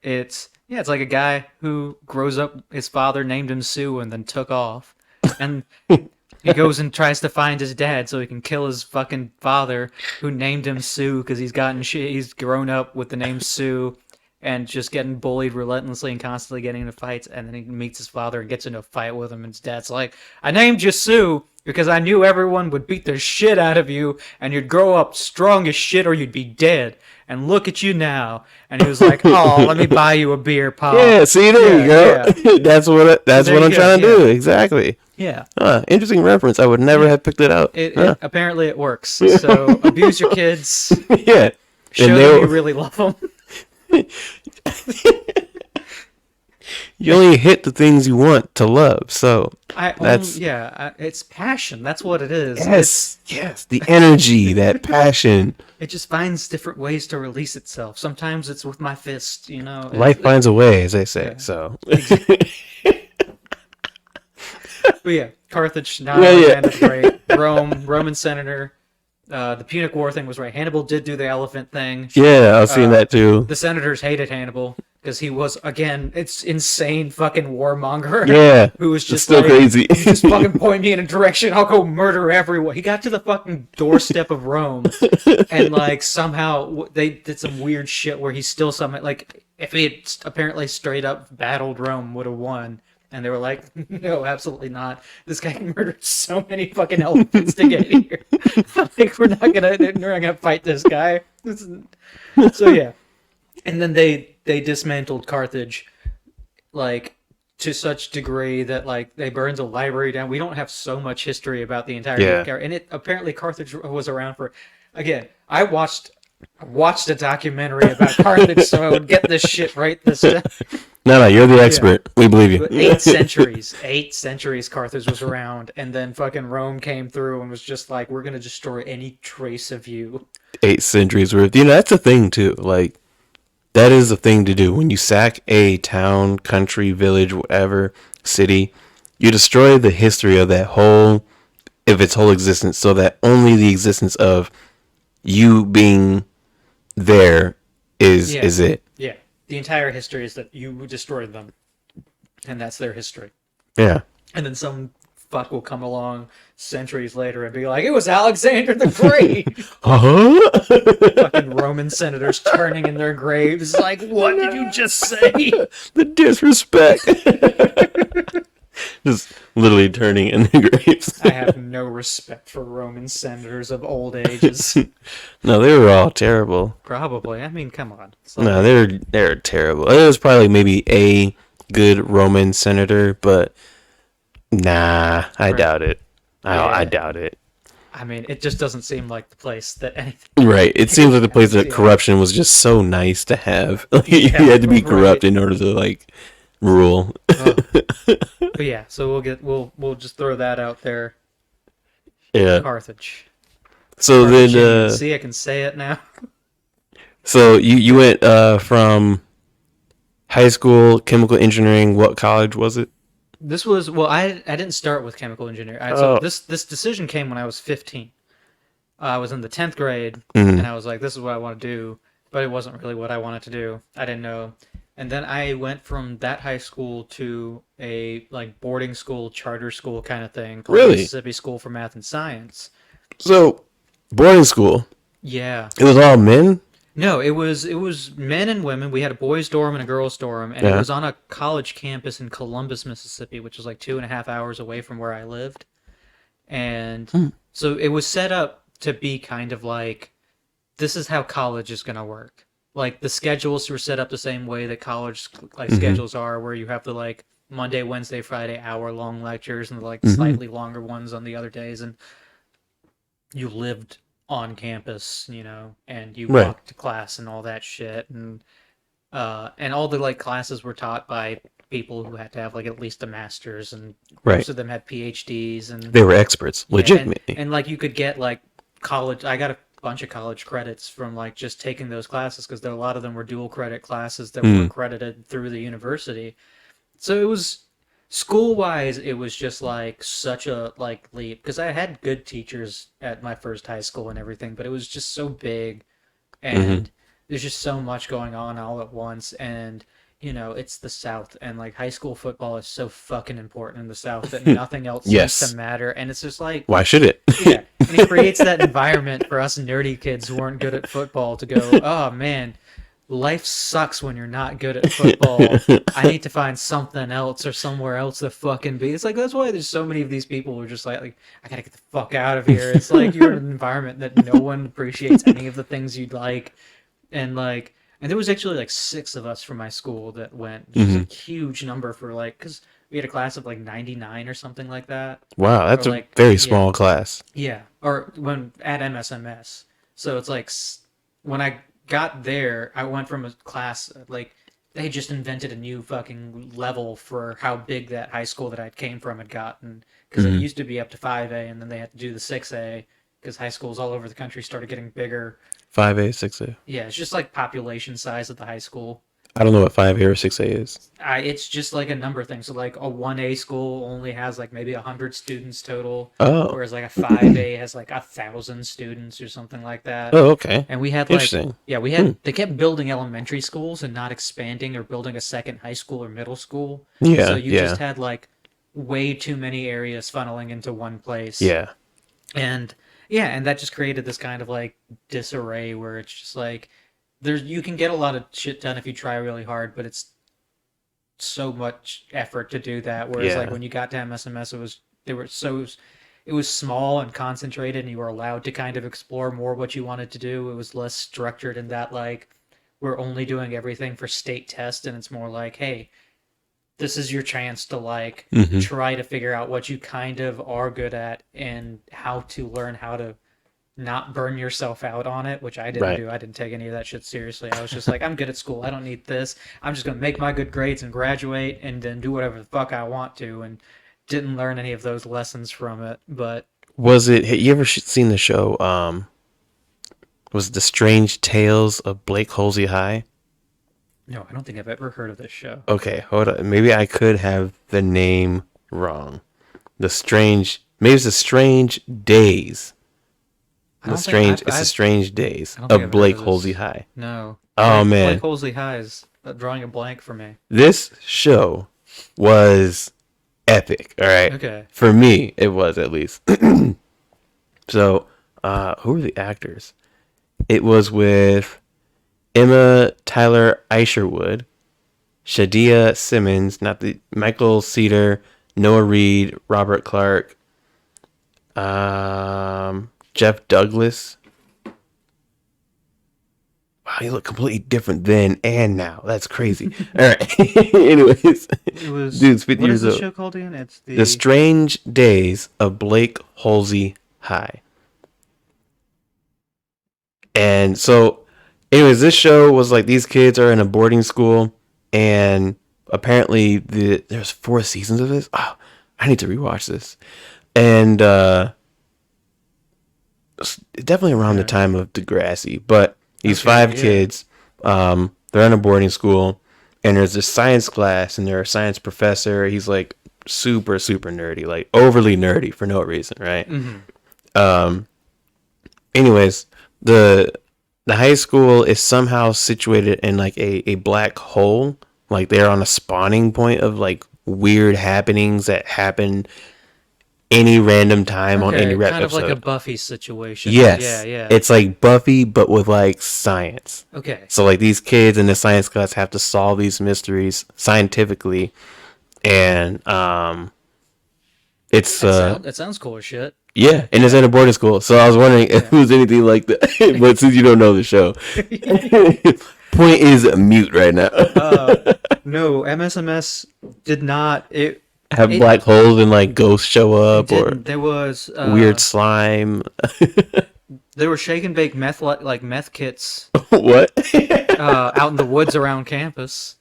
It's like a guy who grows up. His father named him Sue and then took off, and he goes and tries to find his dad so he can kill his fucking father who named him Sue because he's gotten shit. He's grown up with the name Sue and just getting bullied relentlessly and constantly getting into fights. And then he meets his father and gets into a fight with him. And his dad's like, "I named you Sue because I knew everyone would beat the shit out of you and you'd grow up strong as shit or you'd be dead. And look at you now." And he was like, "Oh, let me buy you a beer, Pop." yeah. See, there you go. That's what There you I'm go, trying to yeah. do. Exactly. Yeah. Interesting reference. I would never have picked it out. Apparently it works. So abuse your kids. Yeah. Show them you really love them. You only hit the things you want to love. So I only that's yeah, it's passion. That's what it is. yes, yes, the energy, that passion. It just finds different ways to release itself. Sometimes it's with my fist, Life finds a way, as they say. Yeah, So exactly. But yeah, Carthage, not yeah, Alexander's yeah, great. Roman senator. The Punic War thing was right. Hannibal did do the elephant thing. yeah. I was seeing Uh, that too. the senators hated Hannibal because he was again, it's insane fucking warmonger Yeah, who was it's just still like, crazy. you just fucking point me in a direction, I'll go murder everyone. He got to the fucking doorstep of Rome, and like somehow they did some weird shit where he still somehow like if he had apparently straight up battled Rome would have won. And they were like, no, absolutely not. This guy murdered so many fucking elephants to get here. Like, we're not gonna fight this guy. So yeah. And then they dismantled Carthage, like to such degree that like they burned the library down. We don't have so much history about the entirety of Yeah. Carthage, and it apparently Carthage was around for. Again, I watched a documentary about Carthage, so I would get this shit right this time. No, you're the Yeah. expert. We believe But you. 8 centuries Carthage was around, and then fucking Rome came through and was just like, we're gonna destroy any trace of you. 8 centuries worth. That's the thing too. Like that is the thing to do when you sack a town, country, village, whatever city. You destroy the history of that whole, of its whole existence, so that only the existence of you being there Yeah, is it. yeah. The entire history is that you destroyed them, and that's their history. Yeah. And then some fuck will come along centuries later and be like, it was Alexander the Great! Uh-huh. Fucking Roman senators turning in their graves, like, what did you just say? The disrespect. Just literally turning in the graves. I have no respect for Roman senators of old ages. No, they were all terrible. Probably. I mean, come on. It's No, like, they're terrible. It was probably maybe a good Roman senator, but nah, I right. doubt it. I Yeah. doubt it. I mean, it just doesn't seem like the place that anything. Right. It seems like the place that Yeah. corruption was just so nice to have. Like, you Yeah, had to be right. corrupt in order to like rule. But yeah, so we'll just throw that out there. Yeah. Carthage. So then, Carthaginian. See, I can say it now. so you went from high school chemical engineering. What college was it? This was well, I didn't start with chemical engineering. So Oh. this decision came when I was 15. I was in the 10th grade, Mhm. and I was like, this is what I want to do, but it wasn't really what I wanted to do. I didn't know. And then I went from that high school to a like boarding school, charter school kind of thing called Really? Mississippi School for Math and Science. So boarding school. Yeah. It was all men. No, it was men and women. We had a boys' dorm and a girls' dorm, and it Yeah. was on a college campus in Columbus, Mississippi, which was like 2.5 hours away from where I lived. And so it was set up to be kind of like this is how college is gonna work. Like the schedules were set up the same way that college like schedules are, where you have the like Monday, Wednesday, Friday hour-long lectures and the like slightly longer ones on the other days, and you lived on campus, and you Right. walked to class and all that shit, and all the like classes were taught by people who had to have like at least a master's, and Right. most of them had PhDs, and They were experts, yeah, legitimately. and like you could get like college. I got a bunch of college credits from like just taking those classes because a lot of them were dual credit classes that were accredited through the university. So it was school wise, it was just like such a like leap because I had good teachers at my first high school and everything, but it was just so big and there's just so much going on all at once, and it's the South, and like high school football is so fucking important in the South that nothing else seems Yes. to matter, and it's just like Why should it? yeah, and it creates that environment for us nerdy kids who weren't good at football to go, oh man, life sucks when you're not good at football. I need to find something else or somewhere else to fucking be. It's like that's why there's so many of these people who are just like I gotta get the fuck out of here. It's like you're in an environment that no one appreciates any of the things you'd like, and there was actually like 6 of us from my school that went, which is a huge number for like because we had a class of like 99 or something like that. Wow, that's Or a like very yeah. small class. Yeah, or when at MSMS. So it's like when I got there, I went from a class like they just invented a new fucking level for how big that high school that I came from had gotten. Because it Mm-hmm. used to be up to 5A, and then they had to do the 6A because high schools all over the country started getting bigger. 5A, 6A. Yeah, it's just like population size of the high school. I don't know what 5A or 6A is. It's just like a number thing. So like a 1A school only has like maybe 100 students total, Oh. whereas like a 5A has like 1,000 students or something like that. Oh, okay. And we had like, Interesting. yeah, we Hmm. had, they kept building elementary schools and not expanding or building a second high school or middle school. So Yeah, you just yeah, had like way too many areas funneling into one place. yeah. And yeah, and that just created this kind of like disarray where it's just like, you can get a lot of shit done if you try really hard, but it's so much effort to do that. Whereas like Yeah. when you got to MSMS, it was small and concentrated, and you were allowed to kind of explore more what you wanted to do. It was less structured in that like we're only doing everything for state test, and it's more like, hey, this is your chance to like Hmm. try to figure out what you kind of are good at and how to learn how to not burn yourself out on it, which I didn't Right. do. I didn't take any of that shit seriously. I was just like, I'm good at school. I don't need this. I'm just gonna make my good grades and graduate and then do whatever the fuck I want to, and didn't learn any of those lessons from it. But Was it? Have you ever seen the show? Was it The Strange Tales of Blake Halsey High? no, I don't think I've ever heard of this show. Okay, hold on. Maybe I could have the name wrong. Maybe it's The Strange Days. I don't think It's The I've Strange Days I don't think of I've heard Blake of Halsey this. High. No, Oh Blake man, Holsley High is drawing a blank for me. this show was epic. All right, Okay, for me it was at least. So, who were the actors? It was with Emma Tyler Isherwood, Shadia Simmons, not the Michael Cedar, Noah Reed, Robert Clark, Jeff Douglas. Wow, he looked completely different then and now. That's crazy. All right. Anyways, it was. dude's 50 What is years the old. show called again? It's The the. Strange Days of Blake Halsey High. And so, anyways, this show was like these kids are in a boarding school, and apparently there's 4 seasons of this. Oh, I need to rewatch this. And it's definitely around the Okay. time of Degrassi, but these Okay. five Yeah. kids, they're in a boarding school, and there's this science class, and their science professor, he's like super super nerdy, like overly nerdy for no reason, right? Mm-hmm. Anyways, the the high school is somehow situated in like a black hole. Like they're on a spawning point of like weird happenings that happen any random time on any Okay. rep Kind of like a episode. Buffy situation. Yeah. Yes. Yeah. It's like Buffy but with like science. Okay. So like these kids in the science class have to solve these mysteries scientifically, and it's That sounds cool as shit. yeah, and it's in a boarding school. So I was wondering if Yeah. it was anything like that. But since you don't know the show, point is mute right now. No, MSMS did not. Have It black holes and like ghosts show it up or didn't. There was weird slime. there were shake and bake meth like meth kits What? out in the woods around campus.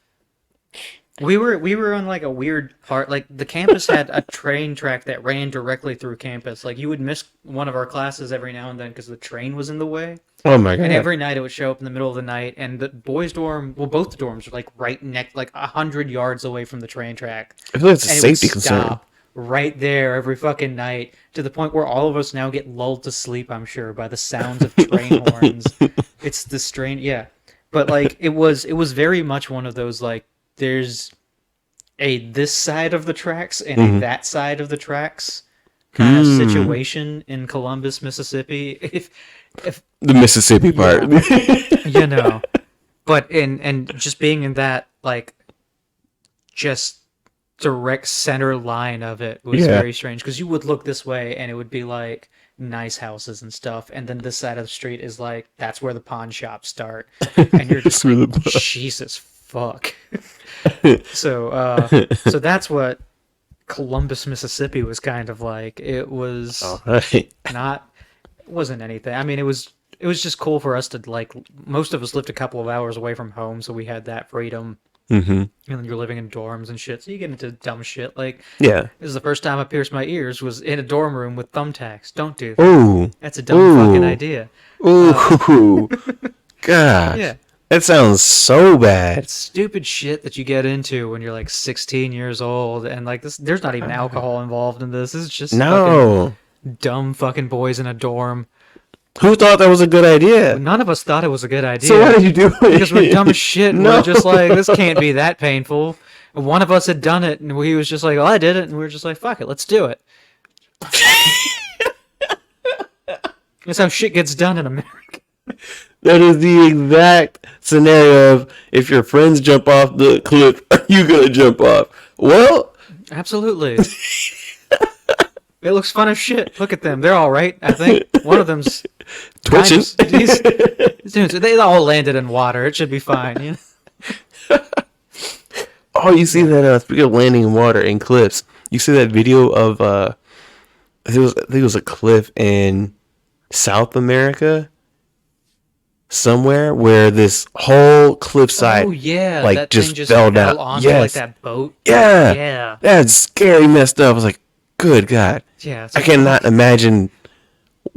We were on like a weird part. Like the campus had a train track that ran directly through campus. Like you would miss one of our classes every now and then because the train was in the way. Oh my And god. every night it would show up in the middle of the night. And the boys' dorm, well, both the dorms were like right next, like 100 yards away from the train track. I feel like it's a And it would safety concern. stop right there every fucking night to the point where all of us now get lulled to sleep, I'm sure, by the sounds of train horns. It's the strain, yeah. But like it was very much one of those like there's a this side of the tracks and a that side of the tracks kind of situation in Columbus, Mississippi. If The Mississippi part. you know, but and just being in that like just direct center line of it was Yeah. very strange because you would look this way and it would be like nice houses and stuff, and then this side of the street is like that's where the pawn shops start, and you're just That's where like, the pawn- Jesus fuck. So that's what Columbus, Mississippi was kind of like. It was All right. not it wasn't anything. I mean, it was just cool for us to like most of us lived a couple of hours away from home, so we had that freedom. Mm-hmm. And then you're living in dorms and shit, so you get into dumb shit. Like, Yeah. this is the first time I pierced my ears was in a dorm room with thumbtacks. Don't do that. Ooh. That's a dumb fucking Ooh. idea. Ooh. Gosh. Yeah. That sounds so bad. It's stupid shit that you get into when you're like 16 years old, and like this, there's not even alcohol involved in this. This is just fucking No. dumb fucking boys in a dorm. Who thought that was a good idea? None of us thought it was a good idea. So why did you do it? Because we're dumb as shit. And No. we're just like, this can't be that painful. And one of us had done it, and he was just like, "Oh, I did it," and we were just like, "Fuck it, let's do it." That's how shit gets done in America. That is the exact scenario of if your friends jump off the cliff, are you gonna jump off? Well, Absolutely. It looks fun as shit. Look at them. They're all right, I think. One of them's twitching. They all landed in water. It should be fine. You know? Oh, you see that? Speaking of landing in water and cliffs, you see that video of I think it was a cliff in South America, somewhere where this whole cliffside, Oh yeah, like that just thing just fell fell down. onto like Yes, that boat. yeah, Yeah. that's scary, messed up. I was like, good God, Yeah. It's I like, cannot imagine.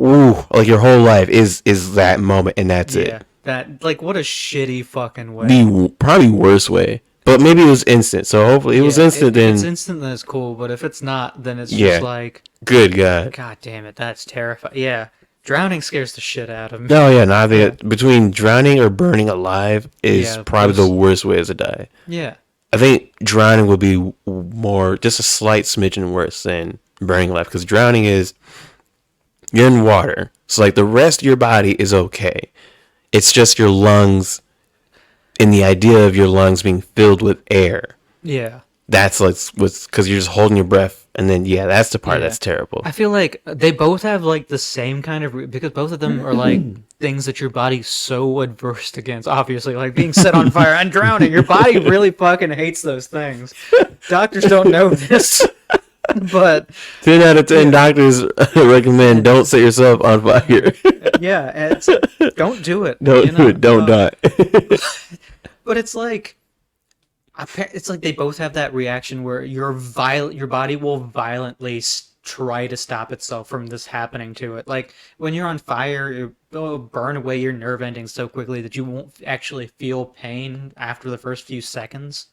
Ooh, like your whole life is that moment, and that's yeah. it. That like what a shitty fucking way. The probably worst way, but maybe it was instant. So hopefully it was instant. If Then it's instant, then it's cool. But if it's not, then it's Yeah. just like, good God. God damn it, that's terrifying. Yeah, drowning scares the shit out of me. No, yeah, no. I think between drowning or burning alive is Yeah, probably those- the worst ways to die. Yeah, I think drowning would be more, just a slight smidgen worse than burning alive, because drowning is you're in water, so like the rest of your body is okay. It's just your lungs, and the idea of your lungs being filled with air. yeah. That's what's because you're just holding your breath, and then that's the part Yeah. that's terrible. I feel like they both have like the same kind of because both of them are like things that your body's so adverse against. Obviously, like being set on fire and drowning, your body really fucking hates those things. Doctors don't know this, but 10 out of 10 doctors recommend don't set yourself on fire. yeah, it's, don't do it. Don't you do know? it. Don't die. But it's like they both have that reaction where your body will violently try to stop itself from this happening to it. Like when you're on fire, it'll burn away your nerve endings so quickly that you won't actually feel pain after the first few seconds.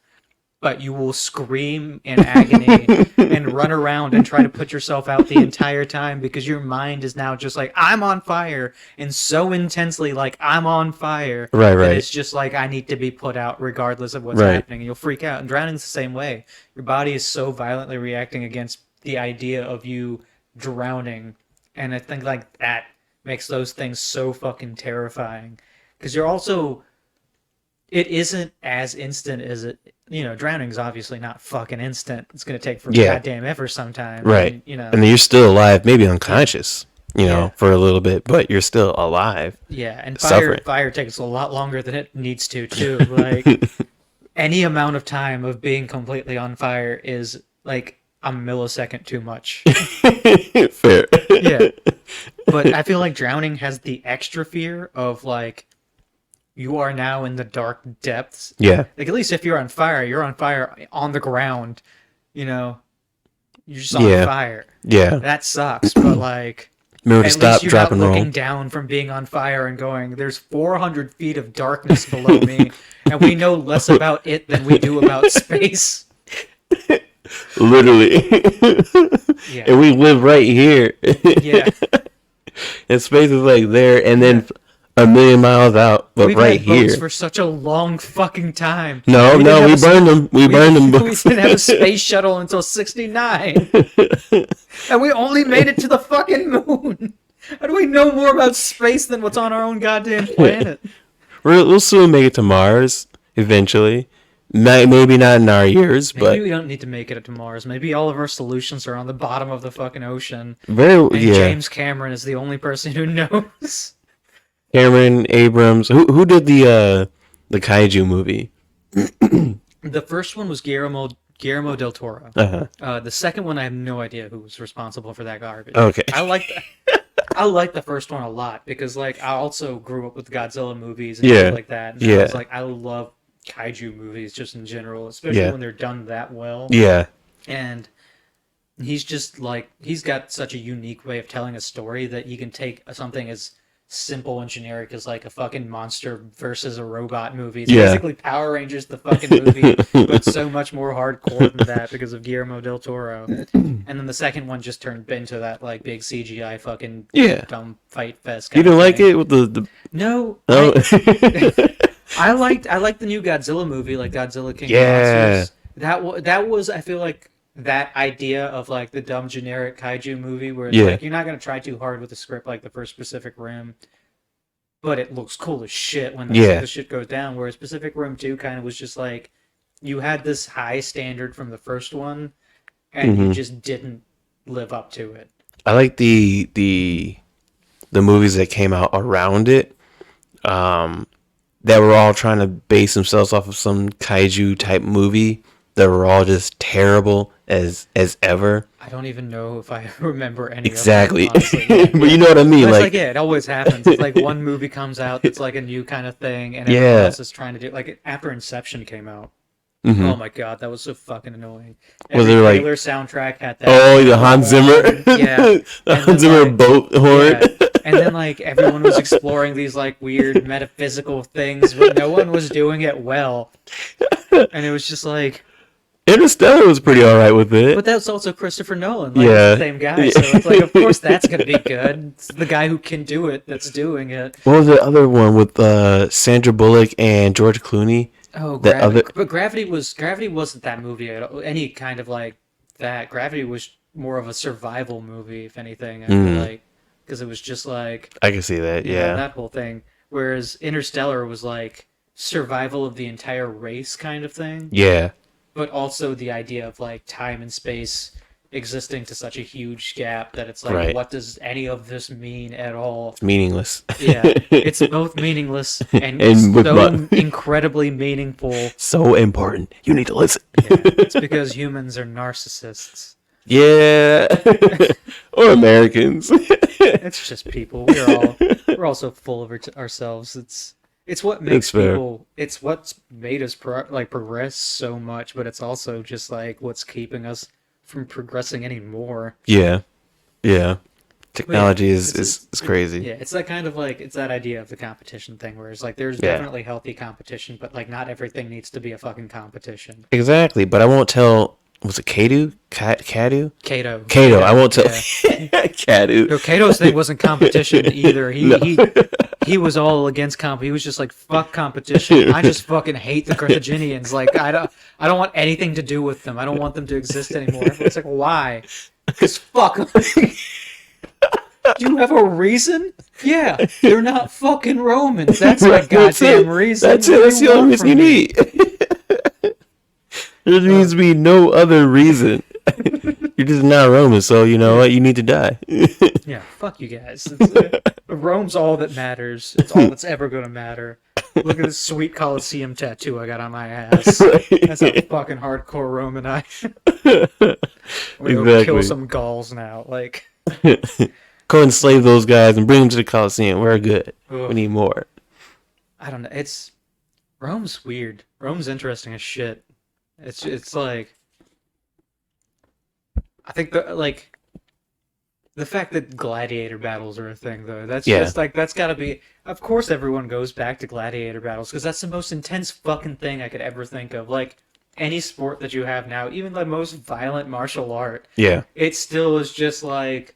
But you will scream in agony and run around and try to put yourself out the entire time because your mind is now just like, I'm on fire, and so intensely like, I'm on fire. Right, that right. it's just like, I need to be put out regardless of what's Right. happening. And you'll freak out. And drowning's the same way. Your body is so violently reacting against the idea of you drowning. And I think like that makes those things so fucking terrifying. Because you're also... It isn't as instant as it... drowning's obviously not fucking instant. It's going to take for goddamn ever sometime. Right. And, And then you're still alive, maybe unconscious, Yeah. for a little bit, but you're still alive. Yeah, and Suffering. fire takes a lot longer than it needs to, too. Like, any amount of time of being completely on fire is, like, a millisecond too much. Fair. Yeah. But I feel like drowning has the extra fear of, like, you are now in the dark depths. Yeah. Like, at least if you're on fire on the ground, You're just on Yeah. fire. Yeah. That sucks, but, like... Remember to At stop, least you're drop, not and looking roll. down from being on fire and going, there's 400 feet of darkness below me, and we know less about it than we do about space. Literally. Yeah. And we live right here. Yeah. And space is like there, and then a million miles out, but We've right had boats here. for such a long fucking time. No, We no, didn't we have a- burned them. We burned them. We didn't have a space shuttle until 69. And we only made it to the fucking moon. How do we know more about space than what's on our own goddamn planet? We'll soon make it to Mars eventually. Maybe not in our years, Maybe but we don't need to make it to Mars. Maybe all of our solutions are on the bottom of the fucking ocean. very And yeah. James Cameron is the only person who knows. Cameron Abrams, who did the kaiju movie? The first one was Guillermo del Toro. Uh-huh. The second one, I have no idea who was responsible for that garbage. Okay. I like the first one a lot because, like, I also grew up with Godzilla movies and Yeah. stuff like that. And Yeah. I was like, I love kaiju movies just in general, especially Yeah. when they're done that well. Yeah. And he's just like he's got such a unique way of telling a story that he can take something as simple and generic as like a fucking monster versus a robot movie. It's Yeah. basically Power Rangers the fucking movie, but so much more hardcore than that because of Guillermo del Toro. And then the second one just turned into that like big CGI fucking Yeah. dumb fight fest You kind of didn't like thing. it with the No, no. I liked the new Godzilla movie, like Godzilla King of Yeah. Monsters. That was I feel like that idea of like the dumb generic kaiju movie where it's Yeah. like you're not gonna try too hard with the script like the first Pacific Rim, but it looks cool as shit when Yeah. the shit goes down. Whereas Pacific Rim 2 kind of was just like you had this high standard from the first one, and you Hmm. just didn't live up to it. I like the movies that came out around it. That were all trying to base themselves off of some kaiju type movie that were all just terrible as ever. I don't even know if I remember any of them, Exactly. honestly. Yeah, But yeah. you know what I mean? But it's like, Like, yeah, it always happens. It's like one movie comes out that's like a new kind of thing, and everyone yeah. else is trying to do like after Inception came out. Hmm. Oh my god, that was so fucking annoying. Was Every there like, Taylor soundtrack had that oh, the Hans Zimmer, yeah, the and Hans then Zimmer like boat horn? yeah, and then like everyone was exploring these like weird metaphysical things, but no one was doing it well, and it was just like. Interstellar was pretty alright with it. But that's also Christopher Nolan, like it's Yeah. the same guy, so it's like, of course, that's gonna be good. It's the guy who can do it that's doing it. What was the other one with Sandra Bullock and George Clooney? Oh, That Gravity, other, but Gravity wasn't that movie at all. Any kind of like that. Gravity was more of a survival movie, if anything. I feel mm, like because it was just like I can see that. Yeah. that whole thing. Whereas Interstellar was like survival of the entire race kind of thing, Yeah. but also the idea of like time and space existing to such a huge gap that it's like, Right. what does any of this mean at all? It's meaningless. Yeah, it's both meaningless and And with so incredibly meaningful. so important. You need to listen. Yeah, it's because humans are narcissists. Yeah. Or Americans. It's just people. We're also full of ourselves. It's what makes It's fair. people. It's what's made us progress so much, but it's also just like what's keeping us from progressing anymore. Yeah. Yeah. But yeah, Technology is crazy. yeah, it's that kind of like it's that idea of the competition thing where it's like there's Yeah. definitely healthy competition, but like not everything needs to be a fucking competition. Exactly. But I won't tell. Was it Kadu? Kadu? Kato. Kato. I Yeah, won't tell. yeah. Kadu. No, Kato's thing wasn't competition either. He No. he he was all against comp. He was just like fuck competition. I just fucking hate the Carthaginians. Like I don't want anything to do with them. I don't want them to exist anymore. It's like why? Because fuck 'em. Do you have a reason? Yeah, they're not fucking Romans. That's my That's it. goddamn reason. That's What it. do That's you the only want reason from you me? need. There needs to be no other reason. You're just not Roman, so you know what? You need to die. Yeah, fuck you guys. Rome's all that matters. It's all that's ever gonna matter. Look at this sweet Colosseum tattoo I got on my ass. That's how fucking hardcore Roman I am. We're gonna go kill Exactly. some Gauls now. Like, Go enslave those guys and bring them to the Colosseum. We're good. We ugh, need more. I don't know. Rome's weird. Rome's interesting as shit. It's like I think the fact that gladiator battles are a thing though, that's Yeah. just like that's gotta be. Of course, everyone goes back to gladiator battles because that's the most intense fucking thing I could ever think of. Like any sport that you have now, even the most violent martial art, Yeah. it still is just like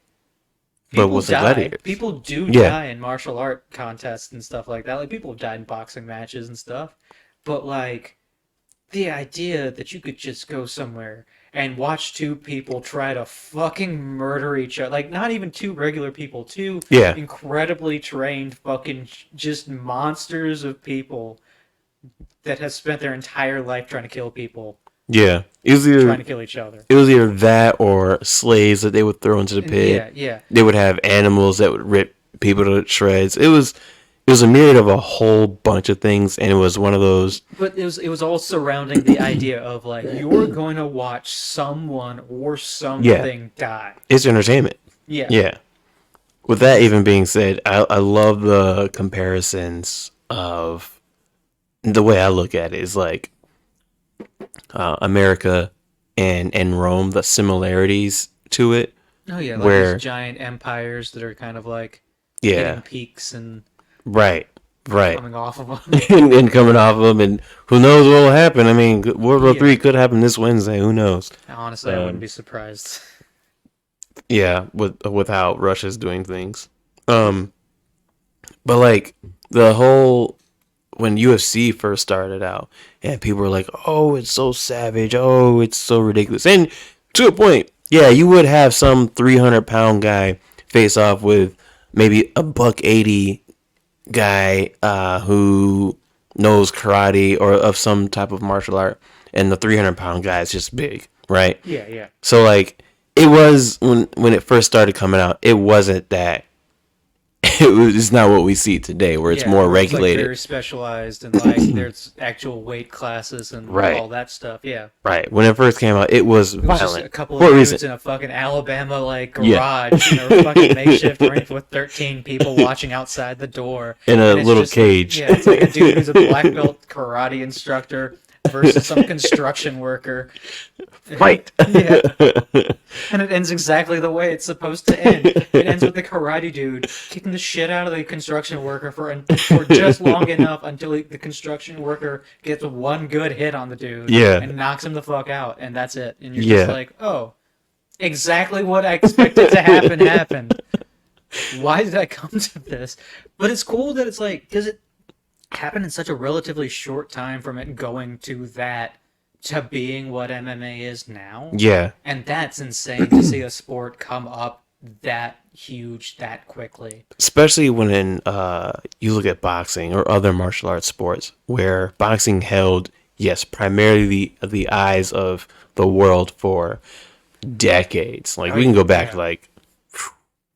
But people what's the die. gladiators? People do Yeah. die in martial art contests and stuff like that. Like people have died in boxing matches and stuff. But like the idea that you could just go somewhere and watch two people try to fucking murder each other, like not even two regular people, two Yeah. incredibly trained fucking just monsters of people that have spent their entire life trying to kill people, Yeah. trying to kill each other. It was either that or slaves that they would throw into the pit. Yeah, yeah. They would have animals that would rip people to shreds. It was a myriad of a whole bunch of things, and it was one of those. But it was all surrounding the idea of like you're going to watch someone or something die. It's entertainment. Yeah. Yeah. With that even being said, I love the comparisons of the way I look at it is like America and Rome, the similarities to it, Oh yeah, like these where giant empires that are kind of like hitting yeah, peaks and right, right, coming off of them. and coming off of them, and who knows what will happen? I mean, World War III Yeah. could happen this Wednesday. Who knows? Honestly, I wouldn't Um, be surprised. yeah, with how Russia's doing things. But like the whole when UFC first started out, and people were like, "Oh, it's so savage. Oh, it's so ridiculous." And to a point, yeah, you would have some 300-pound guy face off with maybe a buck 80 guy who knows karate or of some type of martial art, and the 300-pound guy is just big, right? Yeah, yeah. So like it was when it first started coming out, it wasn't that. It's not what we see today, where it's Yeah, more where it's like regulated. very specialized and like there's actual weight classes and Right. all that stuff. Yeah. Right. When it first came out, it was It was just a violent couple for of a dudes reason. in a fucking Alabama like Yeah. garage, fucking makeshift ring with 13 people watching outside the door. In a And it's little just cage. yeah, it's like a dude who's a black belt karate instructor versus some construction worker. Right. Yeah. And it ends exactly the way it's supposed to end. It ends with the karate dude kicking the shit out of the construction worker for just long enough until the construction worker gets one good hit on the dude Yeah. and knocks him the fuck out, and that's it. And you're Yeah. just like, oh, exactly what I expected to happen happened. Why did I come to this? But it's cool that it's like, because it happened in such a relatively short time from it going to that to being what MMA is now. Yeah. And that's insane to see a sport come up that huge that quickly. Especially when you look at boxing or other martial arts sports, where boxing held, yes, primarily the eyes of the world for decades. Like Oh, we can go back yeah. to like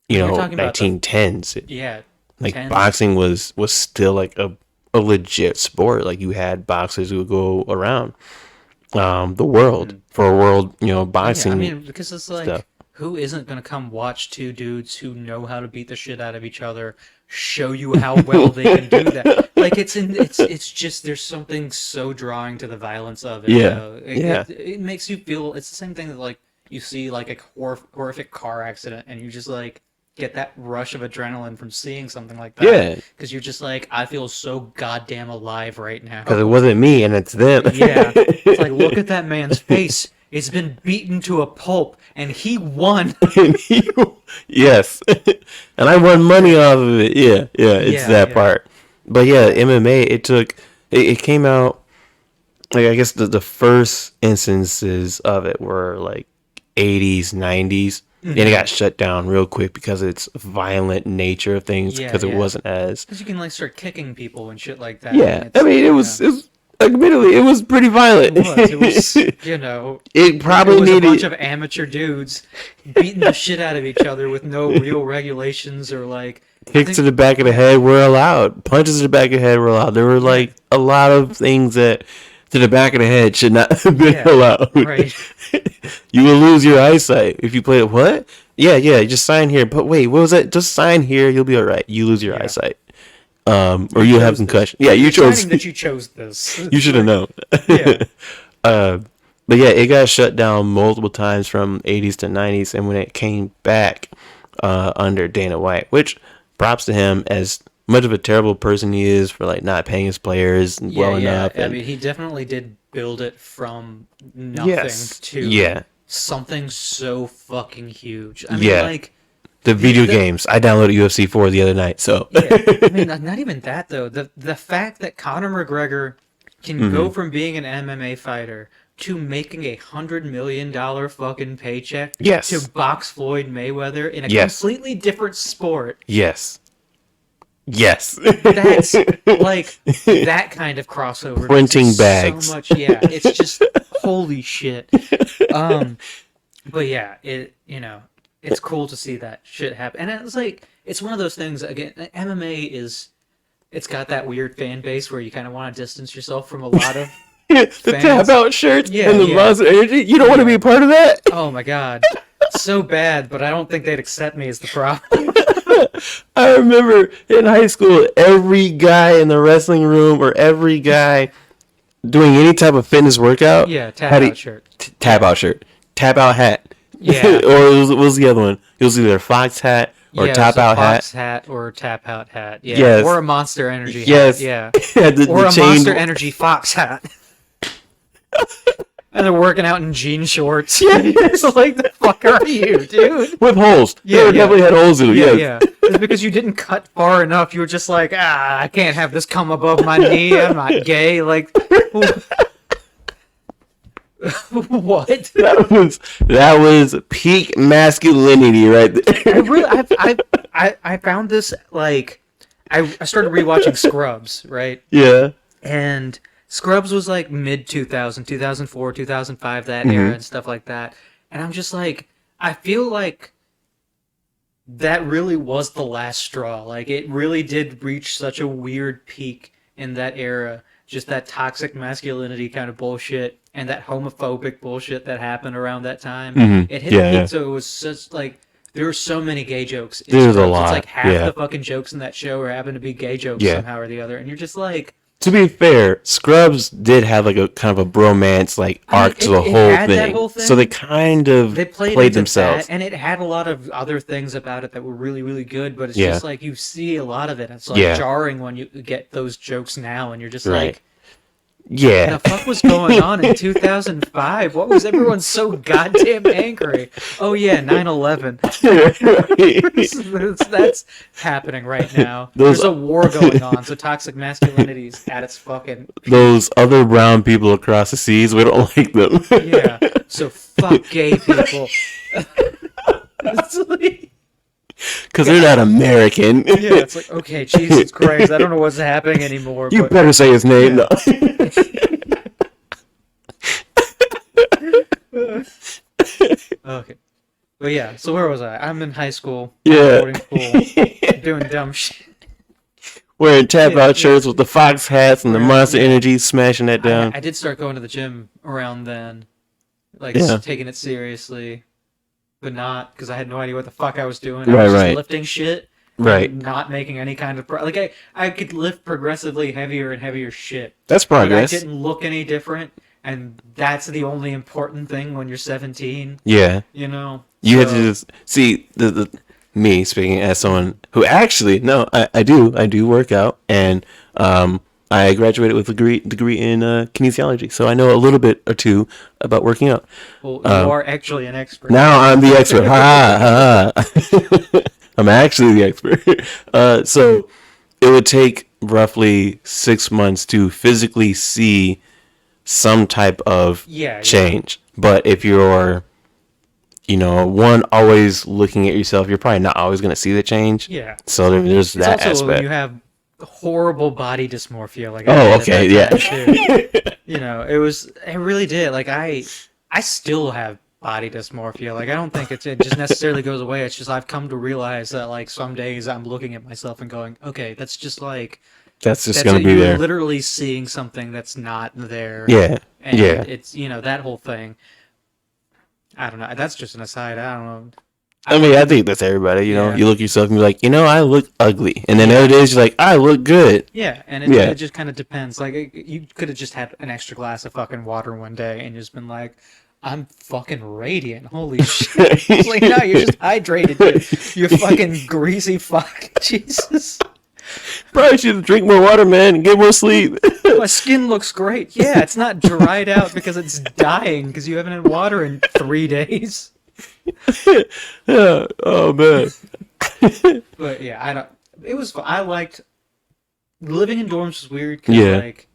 You're talking about 1910s. Yeah, Like 10s. boxing was still like a legit sport. Like you had boxers who would go around the world for a world, boxing Yeah, I mean, because it's like, stuff. who isn't going to come watch two dudes who know how to beat the shit out of each other show you how well they can do that? Like, it's just, there's something so drawing to the violence of it. Yeah, It, yeah. it makes you feel, it's the same thing that, like, you see, like, a horrific car accident, and you just, like, get that rush of adrenaline from seeing something like that. Yeah. Because you're just like, I feel so goddamn alive right now. Because it wasn't me and it's them. Yeah. It's like, look at that man's face. It's been beaten to a pulp, and he won. Yes. And I won money off of it. Yeah, it's Yeah, that yeah. part. But yeah, MMA, it came out, like, I guess the first instances of it were like 80s, 90s. And it got shut down real quick because of its violent nature of things, Yeah, because it yeah. wasn't as. Because you can, like, start kicking people and shit like that. Yeah, and I mean, it was admittedly, it was pretty violent. It was, It probably it was a needed. bunch of amateur dudes beating the shit out of each other with no real regulations or, like... I Kicks think- to the back of the head were allowed. Punches to the back of the head were allowed. There were like a lot of things that to the back of the head should not have been Yeah, allowed. right. You will lose your eyesight if you play it. What? Yeah, just sign here. But wait, what was that? Just sign here. You'll be all right. You lose your Yeah. eyesight. Or you have chose this. concussion. Yeah, you You're chose. deciding that you chose this. You should have known. Yeah. But yeah, it got shut down multiple times from 80s to 90s, and when it came back under Dana White, which props to him, as much of a terrible person he is for like not paying his players well enough. I And mean, he definitely did build it from nothing to something so fucking huge. I mean, Yeah. like, the video the- games. I downloaded UFC 4 the other night, so yeah. I mean, not even that though. The fact that Conor McGregor can Mm-hmm. go from being an MMA fighter to making $100 million fucking paycheck Yes. to box Floyd Mayweather in a Yes. completely different sport. yes. That's like that kind of crossover. Printing makes it bags. So much, yeah. It's just holy shit. But yeah, it's cool to see that shit happen. And it's like it's one of those things. Again, MMA it's got that weird fan base where you kind of want to distance yourself from a lot of. The Fans. tap out shirts Yeah, and the yeah. Monster Energy. You don't want to be a part of that? Oh my god, so bad. But I don't think they'd accept me as the problem. I remember in high school, every guy in the wrestling room or every guy doing any type of fitness workout Yeah, tap had out a shirt. tap out shirt, tap out hat, or Yeah. what was the other one? It was either a fox hat or Yeah, it was tap a out hat. fox hat or a tap out hat. Yeah, or Yes, a Monster Energy hat. yes. Yeah, the or a chain. Monster Energy fox hat. And they're working out in jean shorts. Yes. Like, the fuck are you, dude? With holes. Yeah, They yeah. definitely had holes in them. Yeah, Yes. yeah. It's because you didn't cut far enough. You were just like, I can't have this come above my knee. I'm not gay. Like, what? That was peak masculinity right there. I really, I found this like, I started rewatching Scrubs, right? Yeah. And Scrubs was like mid 2000, 2004, 2005, that Mm-hmm. era and stuff like that. And I'm just like, I feel like that really was the last straw. Like, it really did reach such a weird peak in that era. Just that toxic masculinity kind of bullshit and that homophobic bullshit that happened around that time. Mhm. It hit Yeah, a peak, yeah. so it was such like there were so many gay jokes in There's a Scrubs. It's lot, like half yeah. the fucking jokes in that show are happen to be gay jokes Yeah. somehow or the other, and you're just like, To be fair, Scrubs did have like a kind of a bromance like I mean, arc to the it whole had that thing. whole thing. So they kind of they played played into themselves. that, and it had a lot of other things about it that were really, really good. But it's Yeah. just like you see a lot of it. It's like Yeah. jarring when you get those jokes now, and you're just Right. like, Yeah. the fuck was going on in 2005? What was everyone so goddamn angry? Oh yeah, 9/11. That's happening right now. Those- There's a war going on, so toxic masculinity is at its fucking Those other brown people across the seas, we don't like them. yeah. So fuck gay people. It's like- Because they're not American. yeah, it's like, okay, Jesus Christ, I don't know what's happening anymore. You But better say his name. Yeah. No. okay. But yeah, so where was I? I'm in high school. Yeah. Boarding school. Doing dumb shit. Wearing tap Yeah, out shirts with the fox hats and the Yeah, Monster yeah. Energy, smashing that down. I did start going to the gym around then. Like, Yeah. taking it seriously. But not, because I had no idea what the fuck I was doing. I Right, was just right. lifting shit. Right. And not making any kind of... like, I could lift progressively heavier and heavier shit. That's Like, I progress. didn't look any different. And that's the only important thing when you're 17, Yeah. you know? You have So- to just see the me speaking as someone who actually no, I do work out, and I graduated with a degree in kinesiology, so I know a little bit or two about working out. Well, you are actually an expert. Now I'm the expert. Ha ha. I'm actually the expert. So it would take roughly 6 months to physically see some type of Yeah, change. But if you're, one, always looking at yourself, you're probably not always going to see the change. Yeah. So there's It's that also when aspect. you have horrible body dysmorphia. Like, Oh, I had okay, at that yeah. time, too. It really did. Like, I still have body dysmorphia. Like, I don't think it just necessarily goes away. It's just I've come to realize that, like, some days I'm looking at myself and going, okay, that's just like, That's just that's going to be you're there. literally seeing something that's not there. Yeah. And Yeah. it's, that whole thing. I don't know. That's just an aside. I don't know. I mean, I think that's everybody. Yeah. You look at yourself and be like, I look ugly. And then other days you're like, I look good. Yeah, and Yeah. it just kind of depends. Like, you could have just had an extra glass of fucking water one day and just been like, I'm fucking radiant. Holy shit. It's like, no, you're just hydrated. You fucking greasy fuck. Jesus. Probably should drink more water, man, and get more sleep. My skin looks great. Yeah, it's not dried out because it's dying because you haven't had water in 3 days. Yeah. Oh, man. But yeah, I don't. It was. I liked living in dorms was weird because Yeah. like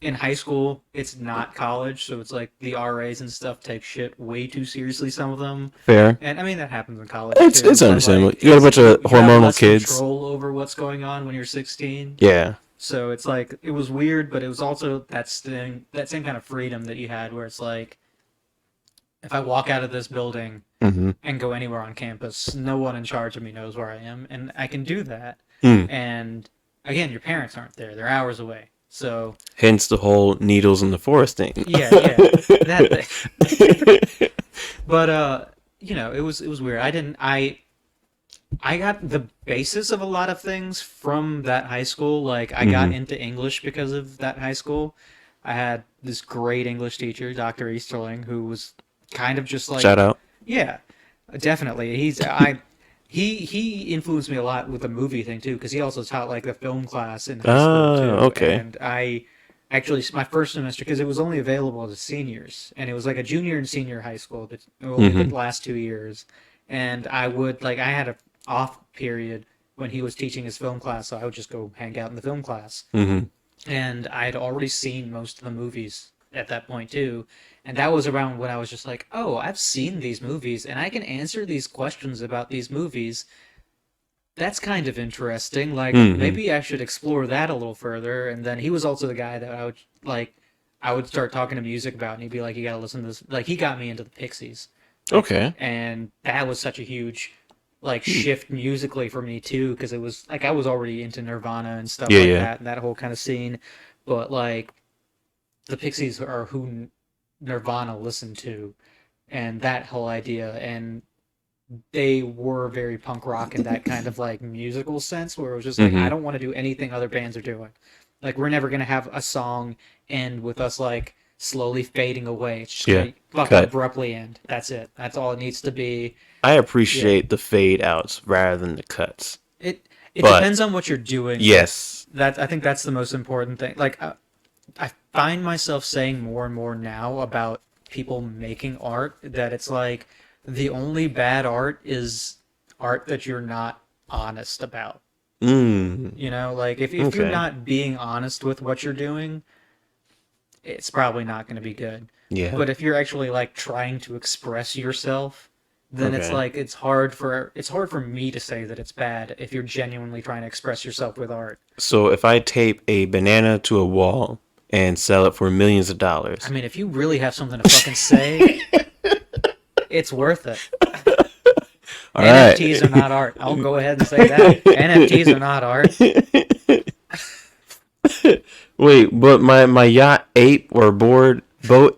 in high school it's not college, so it's like the RAs and stuff take shit way too seriously. Some of them, Fair. and I mean that happens in college. It's too, but, understandable. like, You got a bunch of you have hormonal less kids. Control over what's going on when you're 16. Yeah. So it's like it was weird, but it was also that same kind of freedom that you had, where it's like, if I walk out of this building Mm-hmm. and go anywhere on campus, no one in charge of me knows where I am, and I can do that. Mm. And again, your parents aren't there; they're hours away. So Hence the whole needles in the forest thing. yeah, that thing. But it was weird. I got the basis of a lot of things from that high school. Like, I got Mm-hmm. into English because of that high school. I had this great English teacher, Dr. Easterling, who was kind of just like, Shout out. yeah, definitely. He influenced me a lot with the movie thing too, because he also taught like the film class in high school Ah, too. okay. And I actually my first semester, because it was only available to seniors, and it was like a junior and senior high school, but only the Mm-hmm. last 2 years. And I had a off period when he was teaching his film class, so I would just go hang out in the film class. Mm-hmm. And I had already seen most of the movies at that point too. And that was around when I was just like, oh, I've seen these movies and I can answer these questions about these movies. That's kind of interesting. Like, Mm-hmm. maybe I should explore that a little further. And then he was also the guy that I would start talking to music about, and he'd be like, you gotta listen to this. Like, he got me into the Pixies. Like, Okay. and that was such a huge, like, Hmm. shift musically for me too, because it was, like, I was already into Nirvana and stuff Yeah, like yeah. that, and that whole kind of scene. But, like, the Pixies are who Nirvana listened to, and that whole idea, and they were very punk rock in that kind of like musical sense, where it was just like, I Mm-hmm. don't want to do anything other bands are doing. Like, we're never gonna have a song end with us like slowly fading away. It's just Yeah. gonna fucking Cut. abruptly end. That's it. That's all it needs to be. I Yeah. appreciate the fade outs rather than the cuts. It But depends on what you're doing, but yes. I think that's the most important thing. Like, I find myself saying more and more now about people making art that it's like the only bad art is art that you're not honest about. Mm. You know, like, if you're Okay. not being honest with what you're doing, it's probably not going to be good. Yeah. But if you're actually like trying to express yourself, then it's Okay. like it's hard for me to say that it's bad if you're genuinely trying to express yourself with art. So if I tape a banana to a wall and sell it for millions of I dollars. mean, if you really have something to fucking say, it's worth it. All NFTs are right. not art. I'll go ahead and say that. NFTs are not art. Wait, but my yacht ape or boat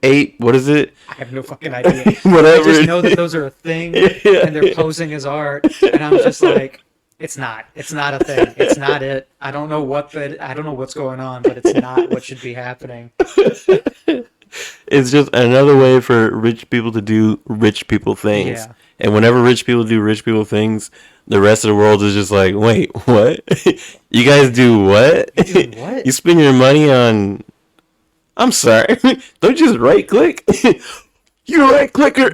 ape, what is it? I have no fucking idea. I Whatever. just know that those are a thing and they're posing as art, and I'm just like, it's not. It's not a thing. It's not it. I don't know what's going on, but it's not what should be happening. It's just another way for rich people to do rich people things. Yeah. And whenever rich people do rich people things, the rest of the world is just like, wait, what? You guys do what? Dude, what? You spend your money on. I'm sorry. Don't just right click. You're a right clicker.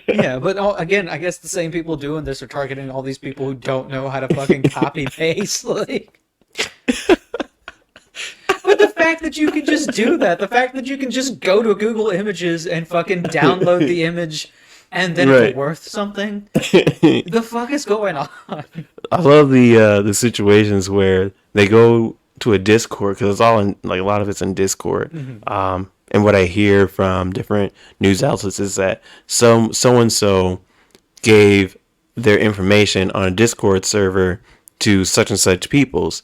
Yeah, but again, I guess the same people doing this are targeting all these people who don't know how to fucking copy paste. Like, but the fact that you can just do that, the fact that you can just go to Google Images and fucking download the image, and then Right. it's worth something. The fuck is going on? I love the situations where they go to a Discord because it's all in like a lot of it's in Discord. And what I hear from different news outlets is that so and so gave their information on a Discord server to such and such peoples,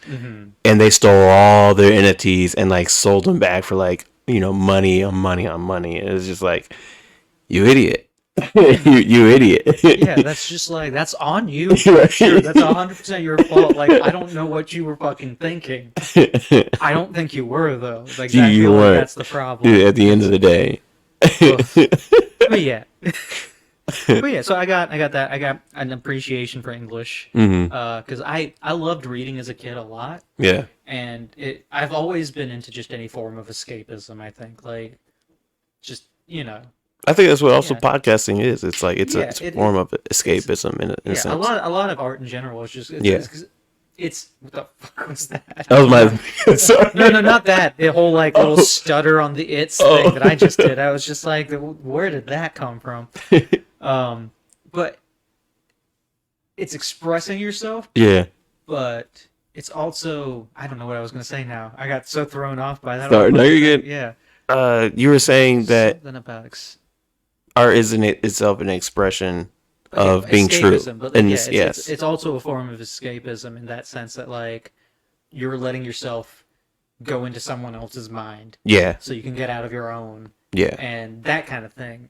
and they stole all their NFTs and like sold them back for like money on money on money. And it's just like, you idiot. You idiot. Yeah, that's just like, that's on you. Right. Sure, that's 100% your fault. Like, I don't know what you were fucking thinking. I don't think you were though. Like, I You feel like weren't. that's the problem. At the end of the day. Ugh. But yeah. But yeah, so I got an appreciation for English, Hmm. because I loved reading as a kid a lot, Yeah. and I've always been into just any form of escapism. I think, like, just, I think that's what also yeah, podcasting is. It's like it's yeah, a form of it's escapism in a yeah, sense. a lot of art in general is just Yeah. it's what the fuck was that? That was my sorry. No, not that. The whole like little Oh. stutter on the it's Oh. thing that I just did. I was just like, where did that come from? But it's expressing yourself, Yeah. but it's also, I don't know what I was gonna say now. I got so thrown off by that. Sorry, no, you're good. Yeah, You were saying that something about art isn't it itself an expression okay, of being true. escapism, but like, And yeah, this, yes. it's also a form of escapism in that sense that like you're letting yourself go into someone else's mind Yeah. so you can get out of your own Yeah. and that kind of thing.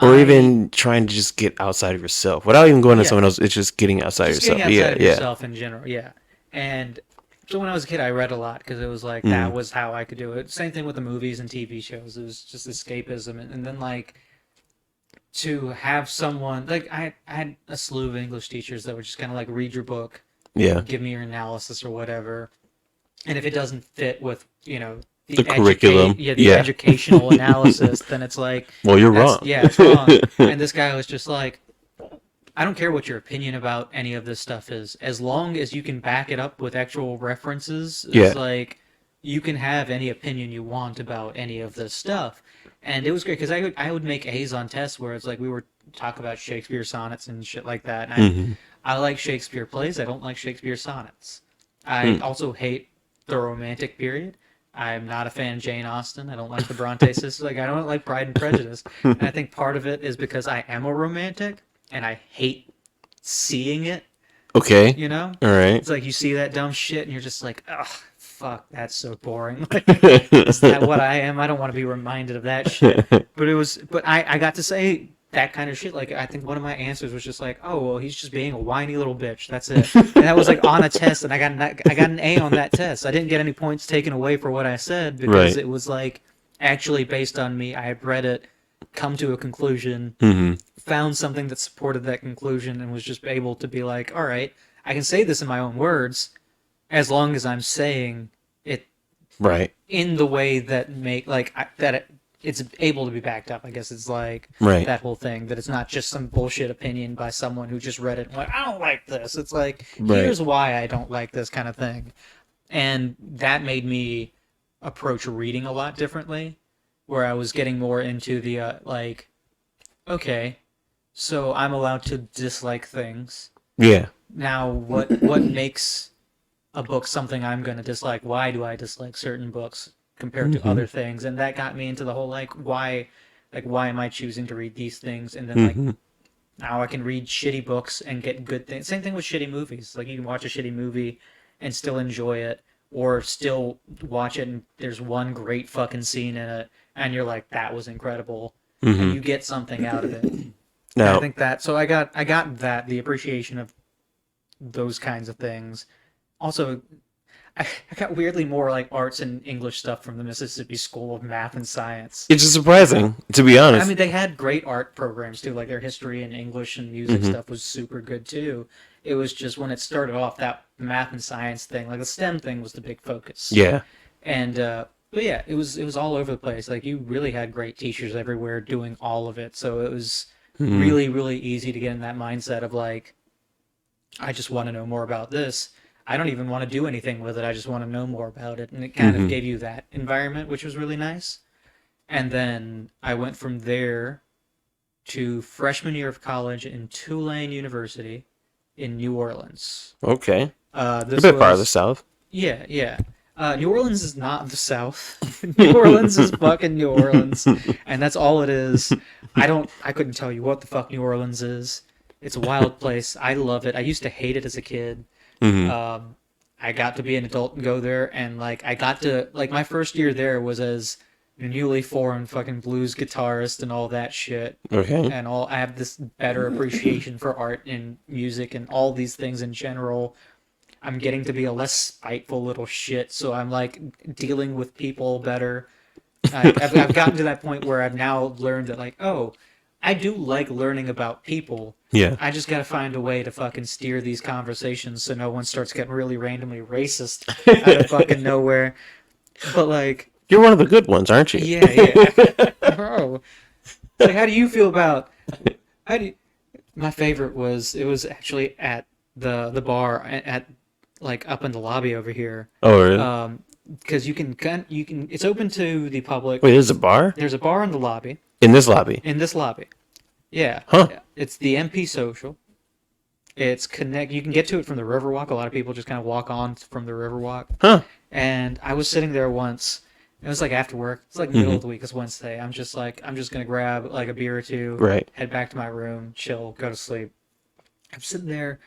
Or I even trying to just get outside of yourself without even going to yeah, someone else. It's just getting outside of just getting yourself. Yeah, outside of yeah. yourself in general. Yeah, and so when I was a kid, I read a lot because it was like Mm, that was how I could do it. Same thing with the movies and TV shows. It was just escapism, and then like to have someone like I had a slew of English teachers that would just kind of like read your book yeah. and give me your analysis or whatever. And if it doesn't fit with, The curriculum. the Yeah. educational analysis, then it's like Well, you're that's wrong. yeah, it's wrong. And this guy was just like, I don't care what your opinion about any of this stuff is, as long as you can back it up with actual references, is Yeah. like you can have any opinion you want about any of this stuff. And it was great because I would make A's on tests where it's like we were talk about Shakespeare sonnets and shit like that. And Hmm. I like Shakespeare plays. I don't like Shakespeare sonnets. I Mm. also hate the Romantic period. I'm not a fan of Jane Austen. I don't like the Bronte sisters. Like I don't like Pride and Prejudice. And I think part of it is because I am a romantic and I hate seeing it. Okay. You know, All right. it's like you see that dumb shit and you're just like, ugh, fuck, that's so boring. Like, is that what I am? I don't want to be reminded of that shit. But I got to say that kind of shit. Like, I think one of my answers was just like, oh, well, he's just being a whiny little bitch. That's it. And that was like on a test, and I got an A on that test. I didn't get any points taken away for what I said because Right. it was like actually based on me. I had read it, come to a conclusion, Hmm. found something that supported that conclusion, and was just able to be like, all right, I can say this in my own words as long as I'm saying it Right. in the way that it's able to be backed up. I guess it's like Right. that whole thing that it's not just some bullshit opinion by someone who just read it and like I don't like this. It's like Right. here's why I don't like this kind of thing, and that made me approach reading a lot differently, where I was getting more into the like okay, so I'm allowed to dislike things. Yeah. Now, what makes a book something I'm going to dislike? Why do I dislike certain books compared to Hmm. other things? And that got me into the whole why am I choosing to read these things? And then like Hmm. now I can read shitty books and get good things. Same thing with shitty movies. Like you can watch a shitty movie and still enjoy it, or still watch it and there's one great fucking scene in it, and you're like, that was incredible, and Hmm. you get something out of it. And I Now, think that so I got that the appreciation of those kinds of things. Also, I got weirdly more like arts and English stuff from the Mississippi School of Math and Science. it's just surprising, to be I honest. mean, they had great art programs too, like their history and English and music Hmm. stuff was super good too. It was just when it started off, that math and science thing, like the STEM thing, was the big focus. Yeah. And but yeah, it was all over the place. Like you really had great teachers everywhere doing all of it, so it was Hmm. really really easy to get in that mindset of like, I just want to know more about this. I don't even want to do anything with it. I just want to know more about it. And it kind of Hmm. gave you that environment, which was really nice. And then I went from there to freshman year of college in Tulane University in New Orleans. Okay. A This bit farther was, south. yeah, yeah. New Orleans is not the South. New Orleans is fucking New Orleans, and that's all it is. I couldn't tell you what the fuck New Orleans is. It's a wild place. I love it. I used to hate it as a kid. Hmm. Um, I got to be an adult and go there, and like I got to like my first year there was as a newly formed fucking blues guitarist and all that shit, Okay. and all. I have this better appreciation for art and music and all these things in general. I'm getting to be a less spiteful little shit, so I'm like dealing with people better. I've gotten to that point where I've now learned that like, oh, I do like learning about people. Yeah. I just gotta find a way to fucking steer these conversations so no one starts getting really randomly racist out of fucking nowhere. But like, You're one of the good ones, aren't you? yeah, yeah, bro. Like, how do you feel about? How do you, my favorite was it was actually at the bar at like up in the lobby over here. Oh, really? Because you can it's open to the public. Wait, there's a bar There's a bar in the lobby in this lobby? in this lobby. Yeah, Huh? it's the MP Social. It's connect. You can get to it from the Riverwalk. A lot of people just kind of walk on from the Riverwalk. Huh? And I was sitting there once. It was like after work. It's like middle Hmm. of the week. It's Wednesday. I'm just gonna grab like a beer or two, Right. head back to my room, chill, go to sleep. I'm sitting there,